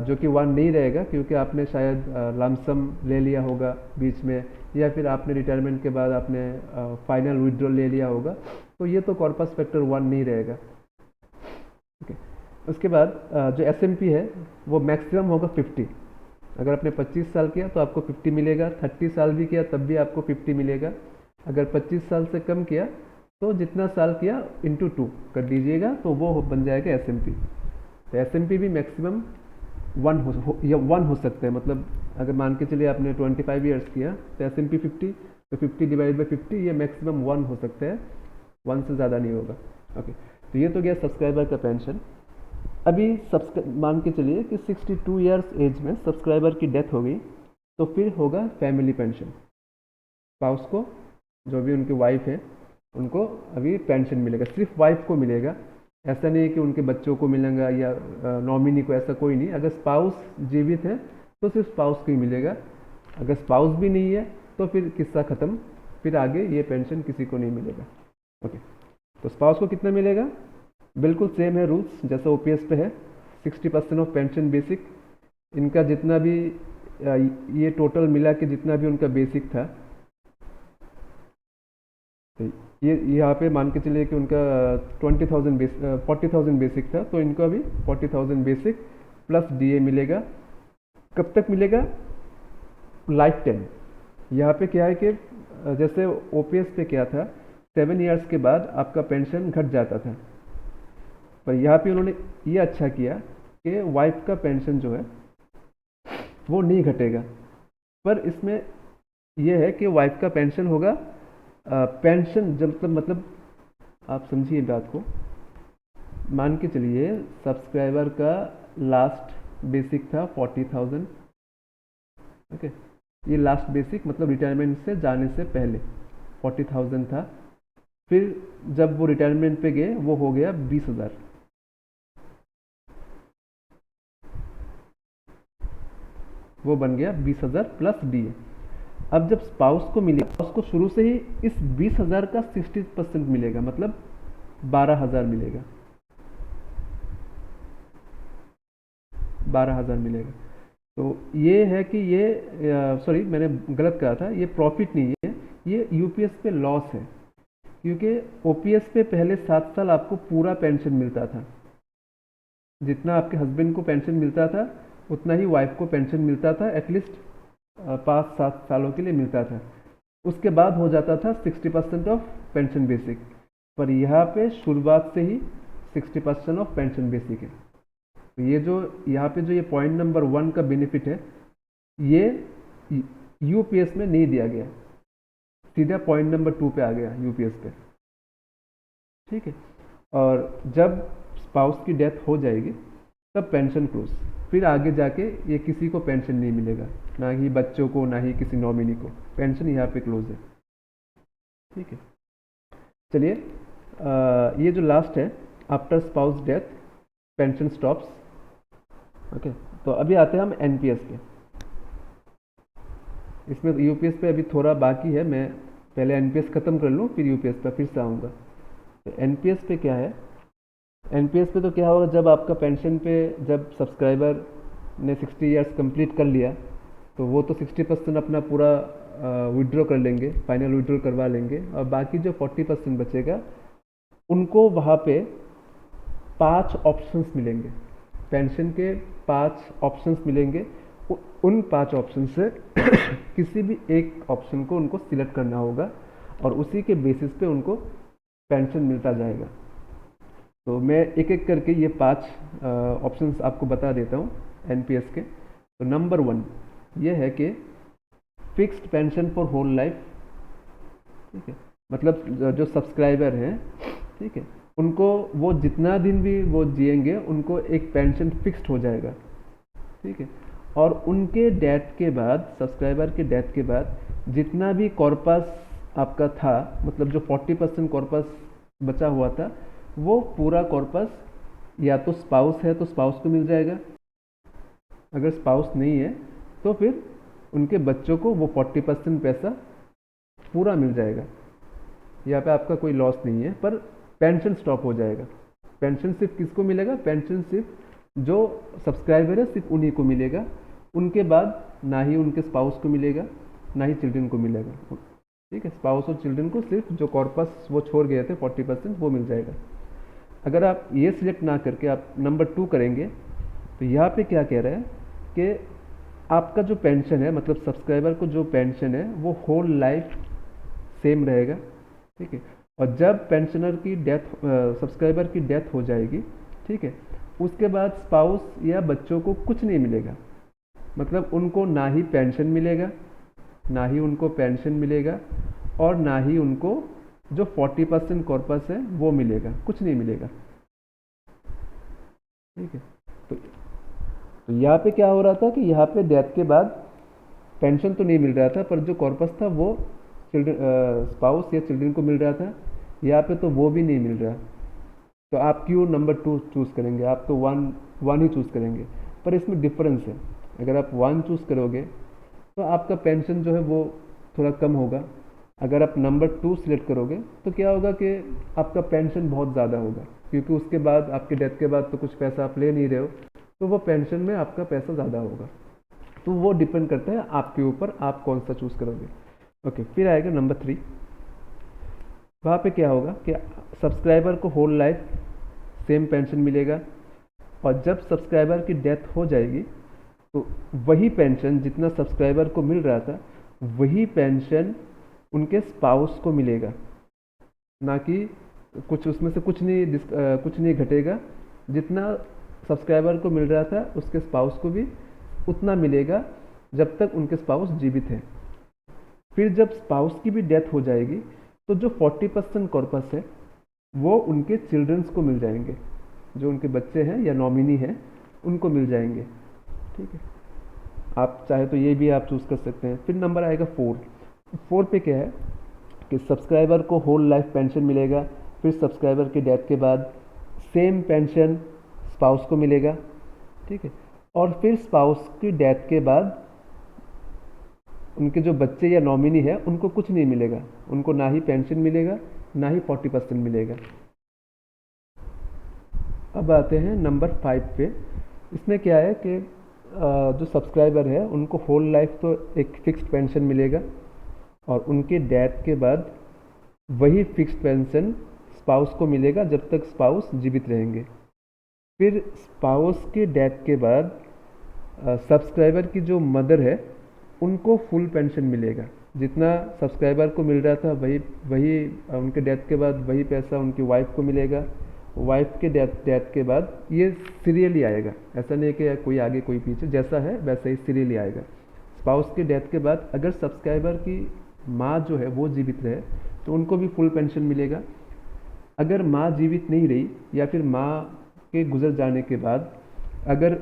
जो कि 1 नहीं रहेगा क्योंकि आपने शायद लमसम ले लिया होगा बीच में, या फिर आपने रिटायरमेंट के बाद आपने फाइनल विड्रॉल ले लिया होगा, तो ये तो कॉर्पस फैक्टर 1 नहीं रहेगा। ओके, उसके बाद जो SMP है वो मैक्सिमम होगा 50। अगर आपने 25 साल किया तो आपको 50 मिलेगा, 30 साल भी किया तब भी आपको 50 मिलेगा। अगर 25 साल से कम किया तो जितना साल किया इंटू 2 कर दीजिएगा तो वो बन जाएगा SMP। तो SMP भी मैक्सिमम 1 हो सकता है, मतलब अगर मान के चलिए आपने 25 ईयर्स किया तो SMP 50, तो 50 डिवाइड बाई 50 ये मैक्सिमम 1 हो सकता है, 1 से ज़्यादा नहीं होगा। ओके, तो ये तो गया सब्सक्राइबर का पेंशन। अभी मान के चलिए कि 62 ईयर्स एज में सब्सक्राइबर की डेथ हो गई, तो फिर होगा फैमिली पेंशन। स्पाउस को, जो भी उनकी वाइफ है उनको अभी पेंशन मिलेगा, सिर्फ वाइफ को मिलेगा। ऐसा नहीं है कि उनके बच्चों को मिलेगा या नॉमिनी को, ऐसा कोई नहीं। अगर स्पाउस जीवित है तो सिर्फ स्पाउस को ही मिलेगा, अगर स्पाउस भी नहीं है तो फिर किस्सा ख़त्म, फिर आगे ये पेंशन किसी को नहीं मिलेगा। ओके, तो स्पाउस को कितना मिलेगा, बिल्कुल सेम है रूल्स जैसा ओपीएस पे है, 60% ऑफ पेंशन बेसिक। इनका जितना भी ये टोटल मिला के जितना भी उनका बेसिक था, तो ये यहाँ पे मान के चलिए कि उनका 40,000 बेसिक था, तो इनको अभी 40,000 बेसिक प्लस डीए मिलेगा। कब तक मिलेगा, लाइफ टाइम। यहाँ पे क्या है कि जैसे ओपीएस पे क्या था, 7 ईयर्स के बाद आपका पेंशन घट जाता था, पर यहाँ पे उन्होंने ये अच्छा किया कि वाइफ का पेंशन जो है वो नहीं घटेगा, पर इसमें यह है कि वाइफ का पेंशन होगा पेंशन जब मतलब आप समझिए बात को, मान के चलिए सब्सक्राइबर का लास्ट बेसिक था 40,000। ओके, ये लास्ट बेसिक मतलब रिटायरमेंट से जाने से पहले 40,000 था, फिर जब वो रिटायरमेंट पे गए वो हो गया 20,000, वो बन गया 20,000 प्लस डीए। अब जब स्पाउस को मिलेगा, स्पाउस को शुरू से ही इस 20,000 का 60% मिलेगा, मतलब 12,000 मिलेगा, 12,000 मिलेगा। तो ये है कि ये सॉरी मैंने गलत कहा था, ये प्रॉफिट नहीं है, ये यूपीएस पे लॉस है, क्योंकि ओपीएस पे पहले 7 साल आपको पूरा पेंशन मिलता था, जितना आपके हस्बैंड को पेंशन मिलता था उतना ही वाइफ को पेंशन मिलता था, एटलीस्ट 5-7 सालों के लिए मिलता था। उसके बाद हो जाता था 60% ऑफ पेंशन बेसिक, पर यहाँ पे शुरुआत से ही 60% ऑफ पेंशन बेसिक है। तो ये जो यहाँ पे जो ये पॉइंट नंबर 1 का बेनिफिट है, ये यूपीएस में नहीं दिया गया, सीधा पॉइंट नंबर 2 पे आ गया यूपीएस पे। ठीक है, और जब स्पाउस की डेथ हो जाएगी तब पेंशन क्लोज, फिर आगे जाके ये किसी को पेंशन नहीं मिलेगा, ना ही बच्चों को, ना ही किसी नॉमिनी को, पेंशन यहाँ पे क्लोज है। ठीक है, चलिए ये जो लास्ट है, after spouse death pension stops. Okay, तो अभी आते हैं हम एनपीएस पे। इसमें यूपीएस पे अभी थोड़ा बाकी है, मैं पहले एनपीएस ख़त्म कर लूँ फिर यूपीएस पे फिर से आऊँगा। तो एनपीएस पे क्या है, एनपीएस पे तो क्या होगा, जब आपका पेंशन पे जब सब्सक्राइबर ने 60 ईयर्स कंप्लीट कर लिया तो वो तो 60% अपना पूरा विड्रॉ कर लेंगे, फाइनल विड्रॉ करवा लेंगे, और बाकी जो 40% बचेगा उनको वहाँ पे 5 ऑप्शंस मिलेंगे, पेंशन के 5 ऑप्शंस मिलेंगे। उन 5 ऑप्शन से किसी भी एक ऑप्शन को उनको सिलेक्ट करना होगा और उसी के बेसिस पे उनको पेंशन मिलता जाएगा। तो मैं एक एक करके ये 5 ऑप्शंस आपको बता देता हूँ एनपीएस के। तो नंबर 1 ये है कि fixed pension for whole life. ठीक है, मतलब जो सब्सक्राइबर हैं, ठीक है, उनको वो जितना दिन भी वो जिएंगे उनको एक पेंशन फिक्स्ड हो जाएगा। ठीक है, और उनके डेथ के बाद, सब्सक्राइबर के डेथ के बाद जितना भी कॉर्पस आपका था, मतलब जो 40% कॉर्पस बचा हुआ था, वो पूरा कॉर्पस या तो स्पाउस है तो स्पाउस को मिल जाएगा, अगर स्पाउस नहीं है तो फिर उनके बच्चों को वो 40% पैसा पूरा मिल जाएगा। यहाँ पे आपका कोई लॉस नहीं है, पर पेंशन स्टॉप हो जाएगा। पेंशन सिर्फ किसको मिलेगा, पेंशन सिर्फ जो सब्सक्राइबर है सिर्फ उन्हीं को मिलेगा, उनके बाद ना ही उनके स्पाउस को मिलेगा ना ही चिल्ड्रन को मिलेगा। ठीक है, स्पाउस और चिल्ड्रन को सिर्फ जो कॉर्पस वो छोड़ गए थे 40% वो मिल जाएगा। अगर आप ये सिलेक्ट ना करके आप नंबर 2 करेंगे तो यहाँ पे क्या कह रहा है कि आपका जो पेंशन है, मतलब सब्सक्राइबर को जो पेंशन है वो होल लाइफ सेम रहेगा। ठीक है, और जब पेंशनर की डेथ, सब्सक्राइबर की डेथ हो जाएगी, ठीक है, उसके बाद स्पाउस या बच्चों को कुछ नहीं मिलेगा, मतलब उनको ना ही पेंशन मिलेगा, ना ही उनको पेंशन मिलेगा, और ना ही उनको जो 40% कॉर्पस है वो मिलेगा, कुछ नहीं मिलेगा। ठीक है, तो यहाँ पे क्या हो रहा था कि यहाँ पे डेथ के बाद पेंशन तो नहीं मिल रहा था, पर जो कॉर्पस था वो चिल्ड्रन, स्पाउस या चिल्ड्रन को मिल रहा था। यहाँ पे तो वो भी नहीं मिल रहा, तो आप क्यों नंबर 2 चूज़ करेंगे, आप तो वन ही चूज़ करेंगे। पर इसमें डिफरेंस है, अगर आप 1 चूज़ करोगे तो आपका पेंशन जो है वो थोड़ा कम होगा। अगर आप नंबर 2 सिलेक्ट करोगे तो क्या होगा कि आपका पेंशन बहुत ज़्यादा होगा, क्योंकि उसके बाद आपके डेथ के बाद तो कुछ पैसा आप ले नहीं रहे हो, तो वो पेंशन में आपका पैसा ज़्यादा होगा। तो वो डिपेंड करता है आपके ऊपर, आप कौन सा चूज़ करोगे। ओके, फिर आएगा नंबर 3। वहाँ पे क्या होगा कि सब्सक्राइबर को होल लाइफ सेम पेंशन मिलेगा, और जब सब्सक्राइबर की डेथ हो जाएगी तो वही पेंशन जितना सब्सक्राइबर को मिल रहा था वही पेंशन उनके स्पाउस को मिलेगा, ना कि कुछ उसमें से कुछ नहीं घटेगा। जितना सब्सक्राइबर को मिल रहा था उसके स्पाउस को भी उतना मिलेगा जब तक उनके स्पाउस जीवित हैं। फिर जब स्पाउस की भी डेथ हो जाएगी तो जो 40% कॉर्पस है वो उनके चिल्ड्रंस को मिल जाएंगे, जो उनके बच्चे हैं या नॉमिनी हैं उनको मिल जाएंगे। ठीक है, आप चाहे तो ये भी आप चूज़ कर सकते हैं। फिर नंबर आएगा 4 पे क्या है कि सब्सक्राइबर को होल लाइफ पेंशन मिलेगा, फिर सब्सक्राइबर की डेथ के बाद सेम पेंशन स्पाउस को मिलेगा। ठीक है, और फिर स्पाउस की डेथ के बाद उनके जो बच्चे या नॉमिनी है उनको कुछ नहीं मिलेगा, उनको ना ही पेंशन मिलेगा ना ही 40% मिलेगा। अब आते हैं नंबर 5 पे। इसमें क्या है कि जो सब्सक्राइबर है उनको होल लाइफ तो एक फिक्स्ड पेंशन मिलेगा, और उनके डेथ के बाद वही फिक्स्ड पेंशन स्पाउस को मिलेगा जब तक स्पाउस जीवित रहेंगे। फिर स्पाउस के डेथ के बाद सब्सक्राइबर की जो मदर है उनको फुल पेंशन मिलेगा, जितना सब्सक्राइबर को मिल रहा था वही वही उनके डेथ के बाद वही पैसा उनकी वाइफ को मिलेगा, वाइफ के डेथ के बाद ये सीरियली आएगा, ऐसा नहीं कि कोई आगे कोई पीछे, जैसा है वैसा ही सीरियली आएगा। स्पाउस के डेथ के बाद अगर सब्सक्राइबर की माँ जो है वो जीवित रहे तो उनको भी फुल पेंशन मिलेगा। अगर माँ जीवित नहीं रही या फिर माँ के गुजर जाने के बाद अगर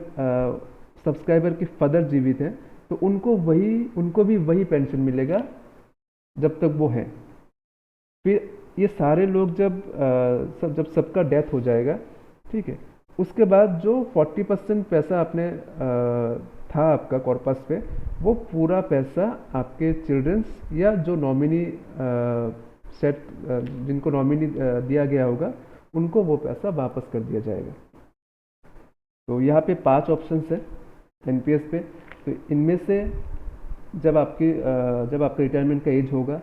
सब्सक्राइबर के फादर जीवित हैं तो उनको भी वही पेंशन मिलेगा जब तक वो है। फिर ये सारे लोग जब सबका डेथ हो जाएगा, ठीक है, उसके बाद जो 40% पैसा आपने था आपका कॉर्पस पे, वो पूरा पैसा आपके चिल्ड्रंस या जो नॉमिनी सेट जिनको नॉमिनी दिया गया होगा उनको वो पैसा वापस कर दिया जाएगा। तो यहाँ पे 5 ऑप्शंस है एनपीएस पे। तो इनमें से जब आपका रिटायरमेंट का एज होगा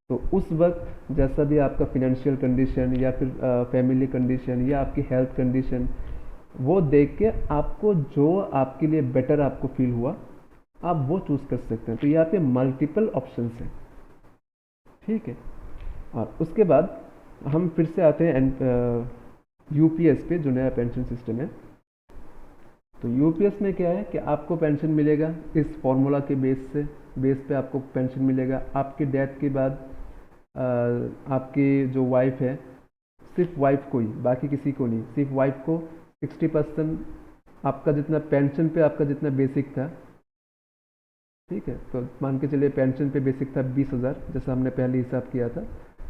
तो उस वक्त जैसा भी आपका फिनेंशियल कंडीशन या फिर फैमिली कंडीशन या आपकी हेल्थ कंडीशन, वो देख के आपको जो आपके लिए बेटर आपको फील हुआ आप वो चूज़ कर सकते हैं। तो यहाँ पे मल्टीपल ऑप्शंस हैं, ठीक है। और उसके बाद हम फिर से आते हैं यूपीएस पे, जो नया पेंशन सिस्टम है। तो यूपीएस में क्या है कि आपको पेंशन मिलेगा इस फॉर्मूला के बेस पे आपको पेंशन मिलेगा। आपकी डेथ के बाद आपकी जो वाइफ है, सिर्फ वाइफ को ही, बाकी किसी को नहीं, सिर्फ वाइफ को 60% आपका जितना पेंशन पे आपका जितना बेसिक था, ठीक है, तो मान के चलिए पेंशन पे बेसिक था 20,000 जैसा हमने पहले हिसाब किया था,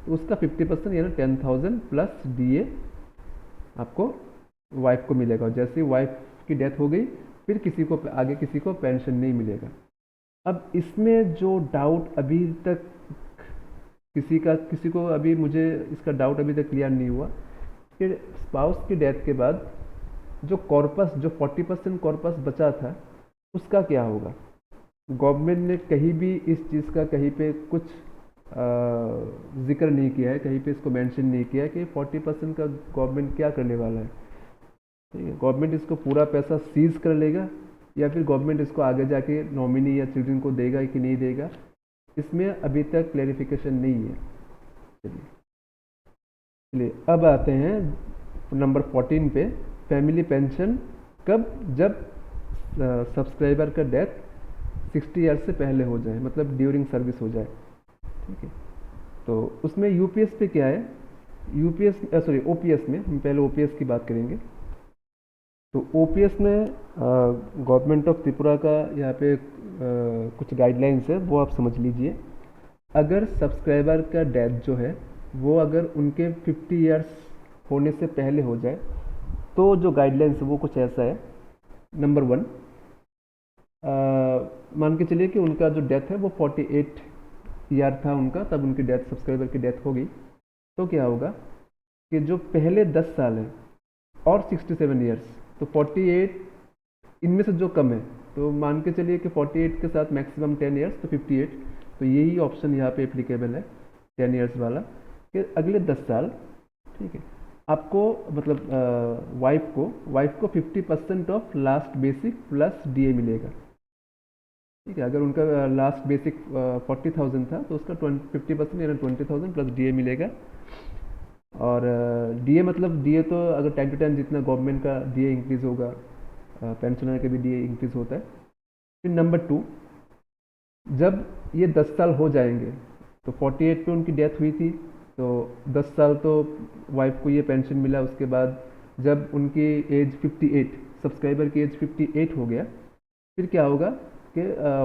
तो उसका 50% यानी 10,000 प्लस डीए आपको वाइफ को मिलेगा। और जैसे ही वाइफ की डेथ हो गई फिर आगे किसी को पेंशन नहीं मिलेगा। अब इसमें जो डाउट अभी तक किसी को अभी मुझे इसका डाउट अभी तक क्लियर नहीं हुआ कि स्पाउस की डेथ के बाद जो 40% कॉर्पस बचा था उसका क्या होगा। गवर्नमेंट ने कहीं भी इस चीज़ का कहीं पे कुछ जिक्र नहीं किया है, कहीं पे इसको मेंशन नहीं किया है कि 40% का गवर्नमेंट क्या करने वाला है। ठीक है, गवर्नमेंट इसको पूरा पैसा सीज कर लेगा या फिर गवर्नमेंट इसको आगे जाके नॉमिनी या चिल्ड्रन को देगा कि नहीं देगा, इसमें अभी तक क्लैरिफिकेशन नहीं है। चलिए अब आते हैं नंबर 14 पे, फैमिली पेंशन कब, जब सब्सक्राइबर का डेथ 60 ईयर से पहले हो जाए, मतलब ड्यूरिंग सर्विस हो जाए। ठीक है, तो उसमें यूपीएस पे क्या है, ओपीएस में हम पहले ओपीएस की बात करेंगे। तो ओपीएस में गवर्नमेंट ऑफ त्रिपुरा का यहाँ पे कुछ गाइडलाइंस है, वो आप समझ लीजिए। अगर सब्सक्राइबर का डेथ जो है वो अगर उनके 50 ईयर्स होने से पहले हो जाए तो जो गाइडलाइंस है वो कुछ ऐसा है। नंबर 1, मान के चलिए कि उनका जो डेथ है वो 48 ईयर था उनका, तब उनकी डेथ, सब्सक्राइबर की डेथ हो गई, तो क्या होगा कि जो पहले 10 साल है और 67 ईयर्स, तो 48 इनमें से जो कम है, तो मान के चलिए कि 48 के साथ मैक्सिमम 10 ईयर्स, तो 58, तो यही ऑप्शन यहाँ पे एप्लीकेबल है 10 ईयर्स वाला, कि अगले 10 साल, ठीक है, आपको मतलब वाइफ को 50% of last basic plus DA मिलेगा। ठीक है, अगर उनका लास्ट बेसिक 40,000 था तो उसका 50% यानी 20,000 प्लस डीए मिलेगा। और डीए मतलब डीए तो अगर टाइम टू टाइम जितना गवर्नमेंट का डीए इंक्रीज होगा, पेंशनर के भी डीए इंक्रीज होता है। फिर नंबर 2, जब ये 10 साल हो जाएंगे, तो 48 पे उनकी डेथ हुई थी, तो 10 साल तो वाइफ को ये पेंशन मिला। उसके बाद जब उनकी एज 58, सब्सक्राइबर की एज 58 हो गया, फिर क्या होगा कि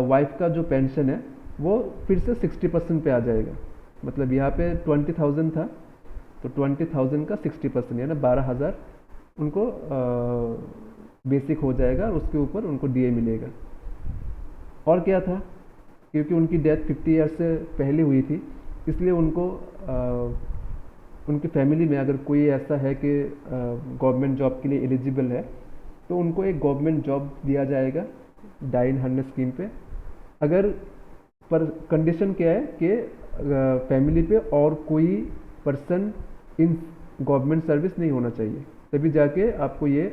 वाइफ का जो पेंशन है वो फिर से 60% पे आ जाएगा। मतलब यहाँ पे 20,000 था, तो 20,000 का 60% यानी 12,000 उनको बेसिक हो जाएगा और उसके ऊपर उनको डीए मिलेगा। और क्या था, क्योंकि उनकी डेथ 50 ईयर से पहले हुई थी, इसलिए उनको उनकी फैमिली में अगर कोई ऐसा है कि गवर्नमेंट जॉब के लिए एलिजिबल है, तो उनको एक गवर्नमेंट जॉब दिया जाएगा डाइन हंड्रेड स्कीम पे। अगर पर कंडीशन क्या है कि फैमिली पे और कोई पर्सन इन गवर्नमेंट सर्विस नहीं होना चाहिए, तभी जाके आपको ये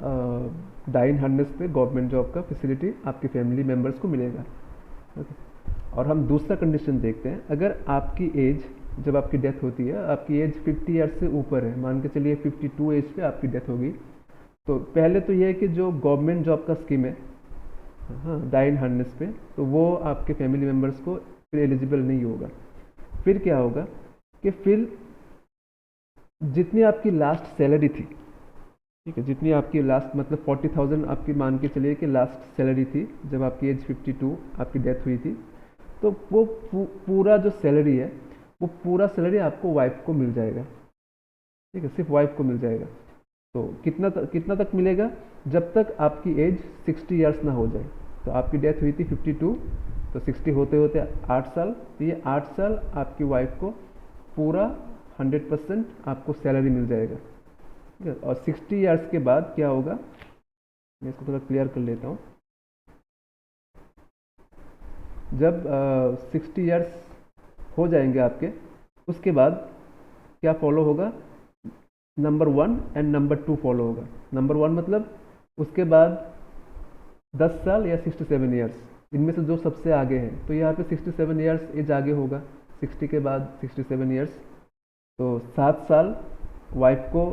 डाइन हंड्रेड पे गवर्नमेंट जॉब का फैसिलिटी आपके फैमिली मेम्बर्स को मिलेगा। ओके, और हम दूसरा कंडीशन देखते हैं। अगर आपकी एज जब आपकी डेथ होती है, आपकी एज 50 ईयर्स से ऊपर है, मान के चलिए 52 एज पे आपकी डेथ होगी, तो पहले तो ये है कि जो गवर्नमेंट जॉब का स्कीम है, हाँ, डाइन हार्नेस पे, तो वो आपके फैमिली मेम्बर्स को फिर एलिजिबल नहीं होगा। फिर क्या होगा कि फिर जितनी आपकी लास्ट सैलरी थी, ठीक है, जितनी आपकी लास्ट मतलब 40,000 आपकी मान के चलिए कि लास्ट सैलरी थी जब आपकी एज 52 आपकी डेथ हुई थी, तो वो पूरा जो सैलरी है, वो पूरा सैलरी आपको वाइफ को मिल जाएगा। ठीक है, सिर्फ वाइफ को मिल जाएगा। तो कितना तक मिलेगा? जब तक आपकी एज 60 ईयर्स ना हो जाए। तो आपकी डेथ हुई थी 52, तो 60 होते होते 8 साल, तो ये 8 साल आपकी वाइफ को पूरा 100% आपको सैलरी मिल जाएगा। ठीक है, और 60 ईयर्स के बाद क्या होगा, मैं इसको थोड़ा क्लियर कर लेता हूँ। जब 60 ईयर्स हो जाएंगे आपके, उसके बाद क्या फॉलो होगा? नंबर 1 एंड नंबर 2 फॉलो होगा। नंबर 1 मतलब उसके बाद 10 साल या 67 ईयर्स, इनमें से जो सबसे आगे है, तो यहाँ पे 67 ईयर्स एज आगे होगा, 60 के बाद 67 ईयर्स, तो 7 साल वाइफ को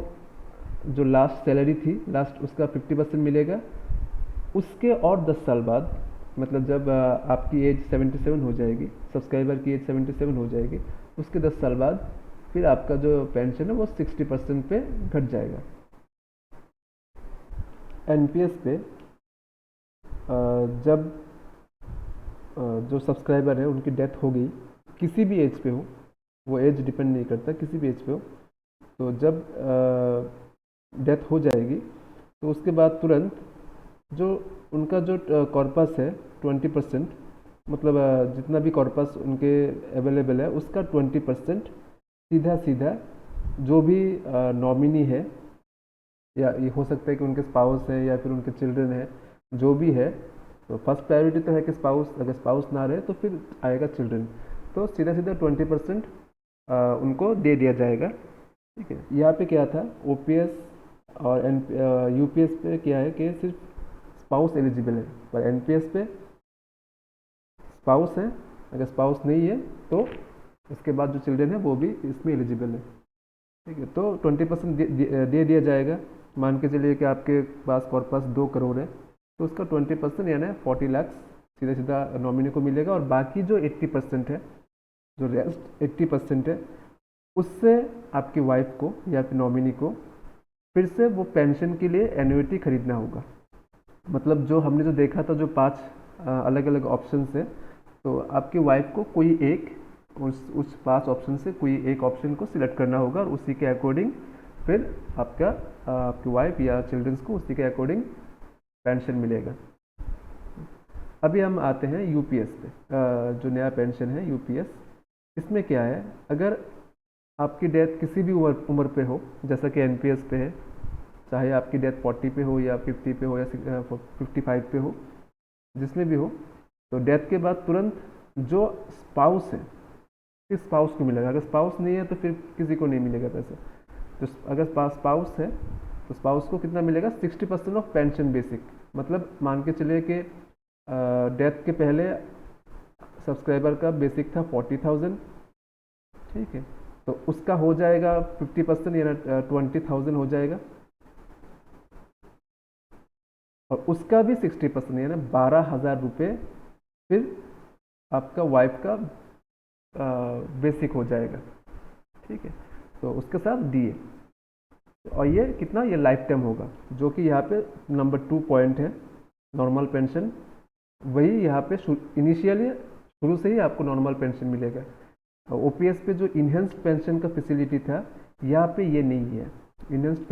जो लास्ट सैलरी थी, लास्ट उसका 50% मिलेगा। उसके और 10 साल बाद, मतलब जब आपकी एज 77 हो जाएगी, सब्सक्राइबर की एज 77 हो जाएगी, उसके 10 साल बाद फिर आपका जो पेंशन है वो 60% पे घट जाएगा। एनपीएस पे जब जो सब्सक्राइबर है उनकी डेथ हो गई, किसी भी एज पे हो, वो एज डिपेंड नहीं करता, किसी भी एज पे हो, तो जब डेथ हो जाएगी, तो उसके बाद तुरंत जो उनका जो कॉर्पस है 20%, मतलब जितना भी कॉर्पस उनके अवेलेबल है उसका 20% सीधा सीधा जो भी नॉमिनी है, या ये हो सकता है कि उनके स्पाउस है या फिर उनके चिल्ड्रन है, जो भी है, तो फर्स्ट प्रायोरिटी तो है कि स्पाउस, अगर स्पाउस ना रहे तो फिर आएगा चिल्ड्रन, तो सीधा सीधा 20% उनको दे दिया जाएगा। ठीक है, यहाँ पे क्या था, ओपीएस और यूपीएस पे क्या है कि सिर्फ स्पाउस एलिजिबल है, पर एनपीएस पे स्पाउस है, अगर स्पाउस नहीं है तो उसके बाद जो चिल्ड्रन है वो भी इसमें एलिजिबल है। ठीक है, तो 20% दे दिया जाएगा। मान के चलिए कि आपके पास कॉर्पस 2 करोड़ है, तो उसका 20% यानी 40 लाख सीधा सीधा नॉमिनी को मिलेगा, और बाकी जो 80% है, जो रेस्ट 80% है, उससे आपकी वाइफ को या फिर नॉमिनी को फिर से वो पेंशन के लिए एन्युइटी खरीदना होगा। मतलब जो हमने जो देखा था, जो 5 अलग अलग ऑप्शन है, तो आपकी वाइफ को कोई एक उस 5 ऑप्शन से कोई एक ऑप्शन को सिलेक्ट करना होगा, और उसी के अकॉर्डिंग फिर आपकी वाइफ या चिल्ड्रंस को उसी के अकॉर्डिंग पेंशन मिलेगा। अभी हम आते हैं यूपीएस पे। जो नया पेंशन है यूपीएस, इसमें क्या है, अगर आपकी डेथ किसी भी उम्र पे हो, जैसा कि एनपीएस पे है, चाहे आपकी डेथ 40 पे हो या 50 पे हो या 55 पे हो, जिसमें भी हो, तो डेथ के बाद तुरंत जो स्पाउस है, किस स्पाउस को मिलेगा। अगर स्पाउस नहीं है तो फिर किसी को नहीं मिलेगा पैसा। तो अगर स्पाउस है तो स्पाउस को कितना मिलेगा? 60% ऑफ पेंशन बेसिक। मतलब मान के चलिए कि डेथ के पहले सब्सक्राइबर का बेसिक था 40,000, ठीक है, तो उसका हो जाएगा 50% यानी 20,000 हो जाएगा, और उसका भी 60% यानी 12,000 रुपये फिर आपका वाइफ का बेसिक हो जाएगा। ठीक है, तो उसके साथ डीए, और ये कितना, ये लाइफ टाइम होगा, जो कि यहाँ पे नंबर 2 पॉइंट है, नॉर्मल पेंशन। वही यहाँ पे इनिशियली शुरू से ही आपको नॉर्मल पेंशन मिलेगा। ओपीएस पे जो इन्हेंस्ड पेंशन का फैसिलिटी था, यहाँ पे ये नहीं है। इन्हेंस्ड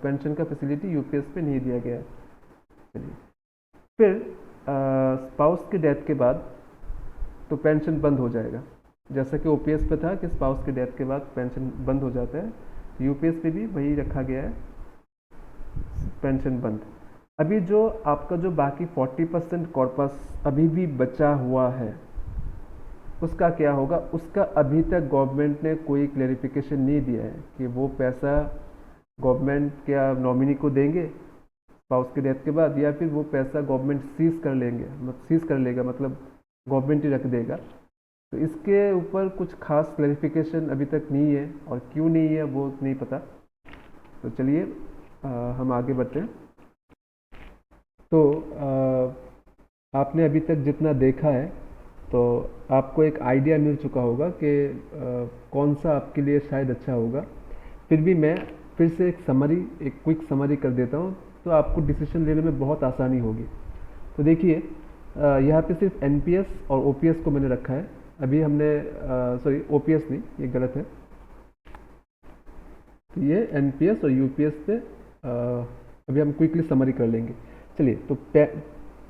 पेंशन का फैसिलिटी यूपीएस पे नहीं दिया गया है। चलिए, फिर स्पाउस की डेथ के बाद तो पेंशन बंद हो जाएगा, जैसा कि ओपीएस पे था कि स्पाउस की डेथ के बाद पेंशन बंद हो जाता है, तो यूपीएस पे भी वही रखा गया है, पेंशन बंद। अभी जो आपका जो बाकी 40% कॉर्पस अभी भी बचा हुआ है, उसका क्या होगा? उसका अभी तक गवर्नमेंट ने कोई क्लैरिफिकेशन नहीं दिया है कि वो पैसा गवर्नमेंट क्या नॉमिनी को देंगे स्पाउस की डेथ के बाद, या फिर वो पैसा गवर्नमेंट सीज कर लेगा, मतलब गवर्नमेंट ही रख देगा। तो इसके ऊपर कुछ खास क्लैरिफिकेशन अभी तक नहीं है, और क्यों नहीं है वो नहीं पता। तो चलिए हम आगे बढ़ते हैं। तो आपने अभी तक जितना देखा है, तो आपको एक आइडिया मिल चुका होगा कि कौन सा आपके लिए शायद अच्छा होगा। फिर भी मैं फिर से एक क्विक समरी कर देता हूँ, तो आपको डिसीजन लेने में बहुत आसानी होगी। तो देखिए, यहाँ पे सिर्फ एनपीएस और ओपीएस को मैंने रखा है। अभी हमने सॉरी, ओपीएस नहीं, ये गलत है। तो ये एनपीएस और यूपीएस पे अभी हम क्विकली समरी कर लेंगे। चलिए, तो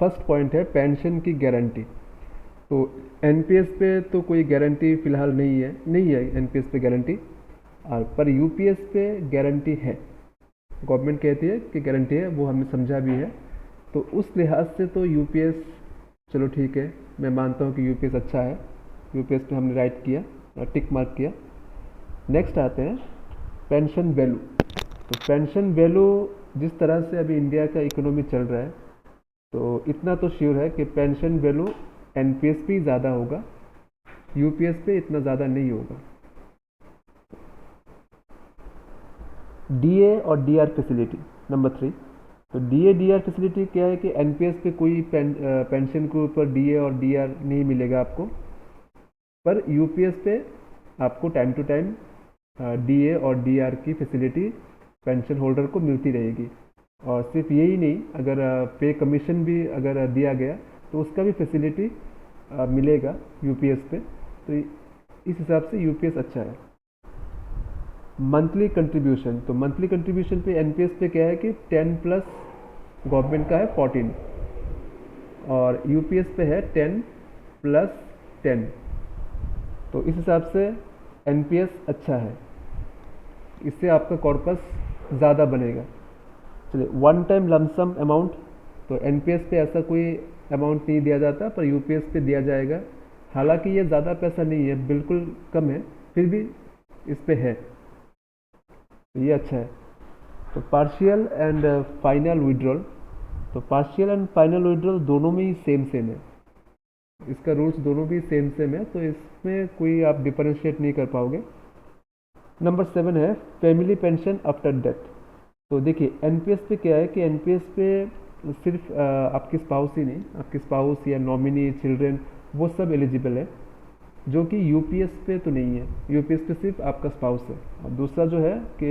फर्स्ट पॉइंट है पेंशन की गारंटी। तो एनपीएस पे तो कोई गारंटी फ़िलहाल नहीं है एनपीएस पे गारंटी, और पर यूपीएस पे गारंटी है। गवर्नमेंट कहती है कि गारंटी है, वो हमने समझा भी है। तो उस लिहाज से तो यूपीएस, चलो ठीक है, मैं मानता हूँ कि यूपीएस अच्छा है। यूपीएस पे हमने राइट किया और टिक मार्क किया। नेक्स्ट आते हैं पेंशन वैल्यू। तो पेंशन वैल्यू, जिस तरह से अभी इंडिया का इकोनॉमी चल रहा है, तो इतना तो श्योर है कि पेंशन वैल्यू एनपीएस पे ज़्यादा होगा, यूपीएस पे इतना ज़्यादा नहीं होगा। डीए और डीआर फैसिलिटी नंबर 3। तो डीए डीआर फैसिलिटी क्या है कि एनपीएस पे कोई पेंशन के ऊपर डीए और डीआर नहीं मिलेगा आपको, पर यूपीएस पे आपको टाइम टू टाइम डीए और डीआर की फैसिलिटी पेंशन होल्डर को मिलती रहेगी। और सिर्फ यही नहीं, अगर पे कमीशन भी अगर दिया गया तो उसका भी फैसिलिटी मिलेगा यूपीएस पे। तो इस हिसाब से यूपीएस अच्छा है। मंथली कंट्रीब्यूशन, तो मंथली कंट्रीब्यूशन पे एनपीएस पे क्या है कि 10 प्लस गवर्नमेंट का है 14, और यूपीएस पे है 10 प्लस 10। तो इस हिसाब से एनपीएस अच्छा है, इससे आपका कॉर्पस ज़्यादा बनेगा। चलिए, वन टाइम लमसम अमाउंट, तो एनपीएस पे ऐसा कोई अमाउंट नहीं दिया जाता, पर यूपीएस पे दिया जाएगा। हालांकि ये ज़्यादा पैसा नहीं है, बिल्कुल कम है, फिर भी इस पे है, तो ये अच्छा है। तो पार्शियल एंड फाइनल विड्रॉल, तो पार्शियल एंड फाइनल विड्रॉल दोनों में ही सेम है, इसका रूल्स दोनों भी सेम है, तो इसमें कोई आप डिफरेंशिएट नहीं कर पाओगे। नंबर 7 है फैमिली पेंशन आफ्टर डेथ। तो देखिए, एनपीएस पे क्या है कि एनपीएस पे सिर्फ आपके स्पाउस ही नहीं, आपके स्पाउस या नॉमिनी, चिल्ड्रन, वो सब एलिजिबल है, जो कि यूपीएस पे तो नहीं है। यूपीएस पे सिर्फ आपका स्पाउस है। और दूसरा जो है कि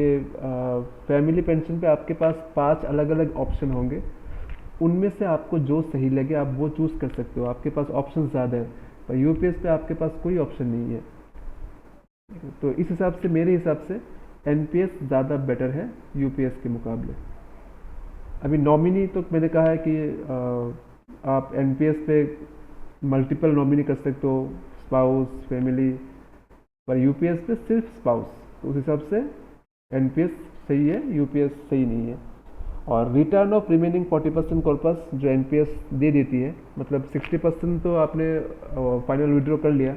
फैमिली पेंशन पे आपके पास 5 अलग अलग ऑप्शन होंगे, उनमें से आपको जो सही लगे आप वो चूज़ कर सकते हो, आपके पास ऑप्शन ज़्यादा है। पर यूपीएस पे आपके पास कोई ऑप्शन नहीं है। तो इस हिसाब से, मेरे हिसाब से एनपीएस ज़्यादा बेटर है यूपीएस के मुकाबले। अभी नॉमिनी तो मैंने कहा है कि आप एनपीएस पे मल्टीपल नॉमिनी कर सकते हो, स्पाउस, फैमिली, पर यूपीएस पे सिर्फ स्पाउस। तो उस हिसाब से एनपीएस सही है, यूपीएस सही नहीं है। और रिटर्न ऑफ रिमेनिंग 40% कॉर्पस जो एनपीएस दे देती है, मतलब 60% तो आपने फाइनल विड्रॉ कर लिया,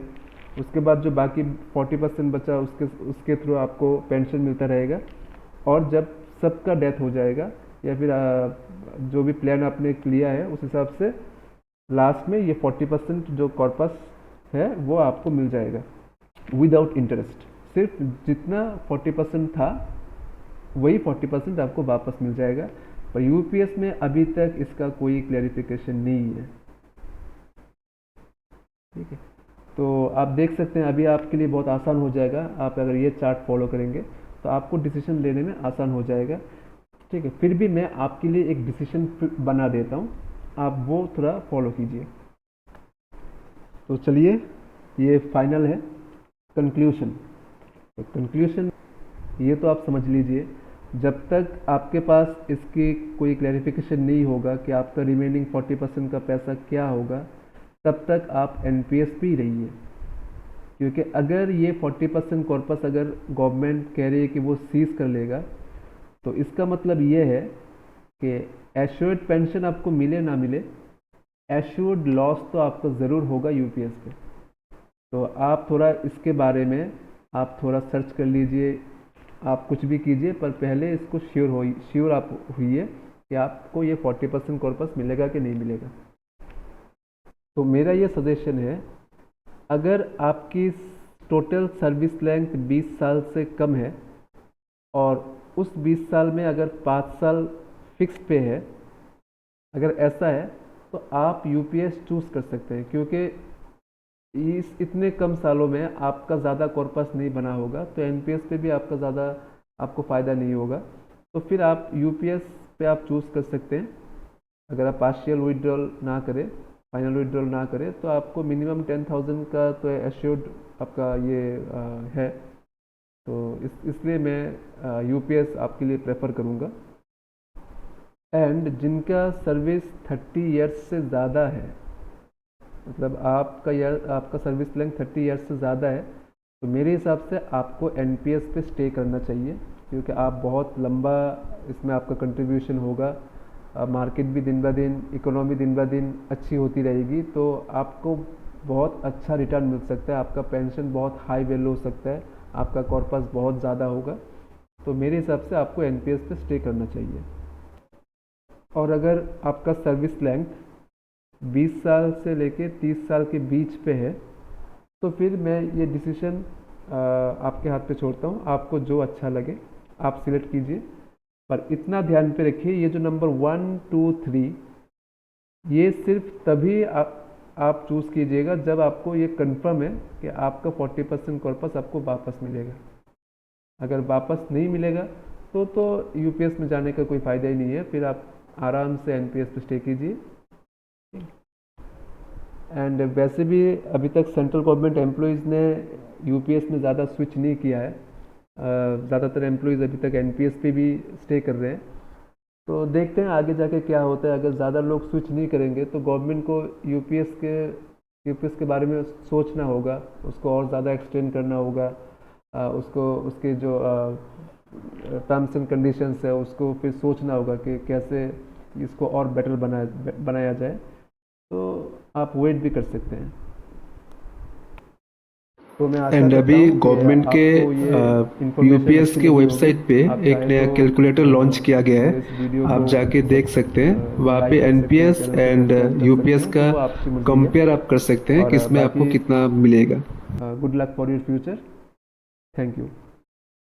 उसके बाद जो बाकी 40% बचा उसके थ्रू आपको पेंशन मिलता रहेगा। और जब सबका डेथ हो जाएगा, या फिर जो भी प्लान आपने लिया है, उस हिसाब से लास्ट में ये 40% जो कॉर्पस है वो आपको मिल जाएगा विदाउट इंटरेस्ट। सिर्फ जितना 40% था वही 40% आपको वापस मिल जाएगा। पर यूपीएस में अभी तक इसका कोई क्लैरिफिकेशन नहीं है। ठीक है, तो आप देख सकते हैं, अभी आपके लिए बहुत आसान हो जाएगा। आप अगर ये चार्ट फॉलो करेंगे तो आपको डिसीजन लेने में आसान हो जाएगा। ठीक है, फिर भी मैं आपके लिए एक डिसीजन बना देता हूँ, आप वो थोड़ा फॉलो कीजिए। तो चलिए, ये फाइनल है कंक्लूशन। तो कंक्लूशन ये तो आप समझ लीजिए, जब तक आपके पास इसकी कोई क्लैरिफिकेशन नहीं होगा कि आपका रिमेनिंग 40% का पैसा क्या होगा, तब तक आप एनपीएस पे ही रहिए। क्योंकि अगर ये 40% कॉर्पस अगर गवर्नमेंट कह रही है कि वो सीज कर लेगा, तो इसका मतलब ये है कि एश्योर्ड पेंशन आपको मिले ना मिले, एश्योर्ड लॉस तो आपका ज़रूर होगा यूपीएस पे। तो आप थोड़ा इसके बारे में आप थोड़ा सर्च कर लीजिए, आप कुछ भी कीजिए, पर पहले इसको श्योर आप हुई कि आपको ये 40% कॉर्पस मिलेगा कि नहीं मिलेगा। तो मेरा ये सजेशन है, अगर आपकी टोटल सर्विस लेंथ 20 साल से कम है और उस 20 साल में अगर 5 साल फिक्स पे है, अगर ऐसा है तो आप यूपीएस चूज़ कर सकते हैं, क्योंकि इस इतने कम सालों में आपका ज़्यादा कॉर्पस नहीं बना होगा, तो एनपीएस पे भी आपका ज़्यादा आपको फ़ायदा नहीं होगा। तो फिर आप यूपीएस पे आप चूज़ कर सकते हैं। अगर आप पार्शियल विड्रॉल ना करें, फाइनल विड्रॉल ना करें, तो आपको मिनिमम 10,000 का तो एश्योर्ड आपका ये है। तो इसलिए मैं यूपीएस आपके लिए प्रेफर करूँगा। एंड जिनका सर्विस 30 ईयर्स से ज़्यादा है, मतलब आपका सर्विस लेंथ 30 ईयर्स से ज़्यादा है, तो मेरे हिसाब से आपको एनपीएस पे स्टे करना चाहिए, क्योंकि आप बहुत लंबा इसमें आपका कंट्रीब्यूशन होगा। मार्केट भी दिन ब दिन, इकोनॉमी दिन ब दिन अच्छी होती रहेगी, तो आपको बहुत अच्छा रिटर्न मिल सकता है, आपका पेंशन बहुत हाई वैल्यू हो सकता है, आपका कॉर्पस बहुत ज़्यादा होगा। तो मेरे हिसाब से आपको एनपीएस पे स्टे करना चाहिए। और अगर आपका सर्विस लेंथ 20 साल से लेके 30 साल के बीच पे है, तो फिर मैं ये डिसीजन आपके हाथ पे छोड़ता हूँ। आपको जो अच्छा लगे आप सिलेक्ट कीजिए, पर इतना ध्यान पे रखिए, ये जो नंबर 1, 2, 3 ये सिर्फ तभी आप चूज़ कीजिएगा जब आपको ये कंफर्म है कि आपका 40% कॉर्पस आपको वापस मिलेगा। अगर वापस नहीं मिलेगा तो यूपीएस में जाने का कोई फ़ायदा ही नहीं है, फिर आप आराम से एनपीएस पे स्टे कीजिए। एंड वैसे भी अभी तक सेंट्रल गवर्नमेंट एम्प्लॉयज़ ने यूपीएस में ज़्यादा स्विच नहीं किया है। ज़्यादातर एम्प्लॉयज़ अभी तक एनपीएस पे भी स्टे कर रहे हैं। तो देखते हैं आगे जाके क्या होता है। अगर ज़्यादा लोग स्विच नहीं करेंगे तो गवर्नमेंट को यूपीएस के बारे में सोचना होगा, उसको और ज़्यादा एक्सटेंड करना होगा, उसको उसके जो टर्म्स एंड कंडीशंस है उसको फिर सोचना होगा कि कैसे इसको और बेटर बनाया जाए। तो आप वेट भी कर सकते हैं। तो मैं आशा एंड करता अभी हूँ कि गवर्नमेंट के आपको ये इन्फॉर्मेशन यूपीएस अच्छी के लगी होगी। वेबसाइट पे आप एक चाहें नया तो कैलकुलेटर लॉन्च किया गया है, मेरे इस वीडियो आप को जाके देख सकते हैं। वहाँ पे लाइक कर सकते हैं, एनपीएस चैनल को एंड सब्सक्राइब कर सकते यूपीएस हैं, तो का वो आपकी मर्ज़ी है। कंपेयर आप कर सकते हैं और किसमें आपको बाकी कितना मिलेगा। Good luck for your future. Thank you.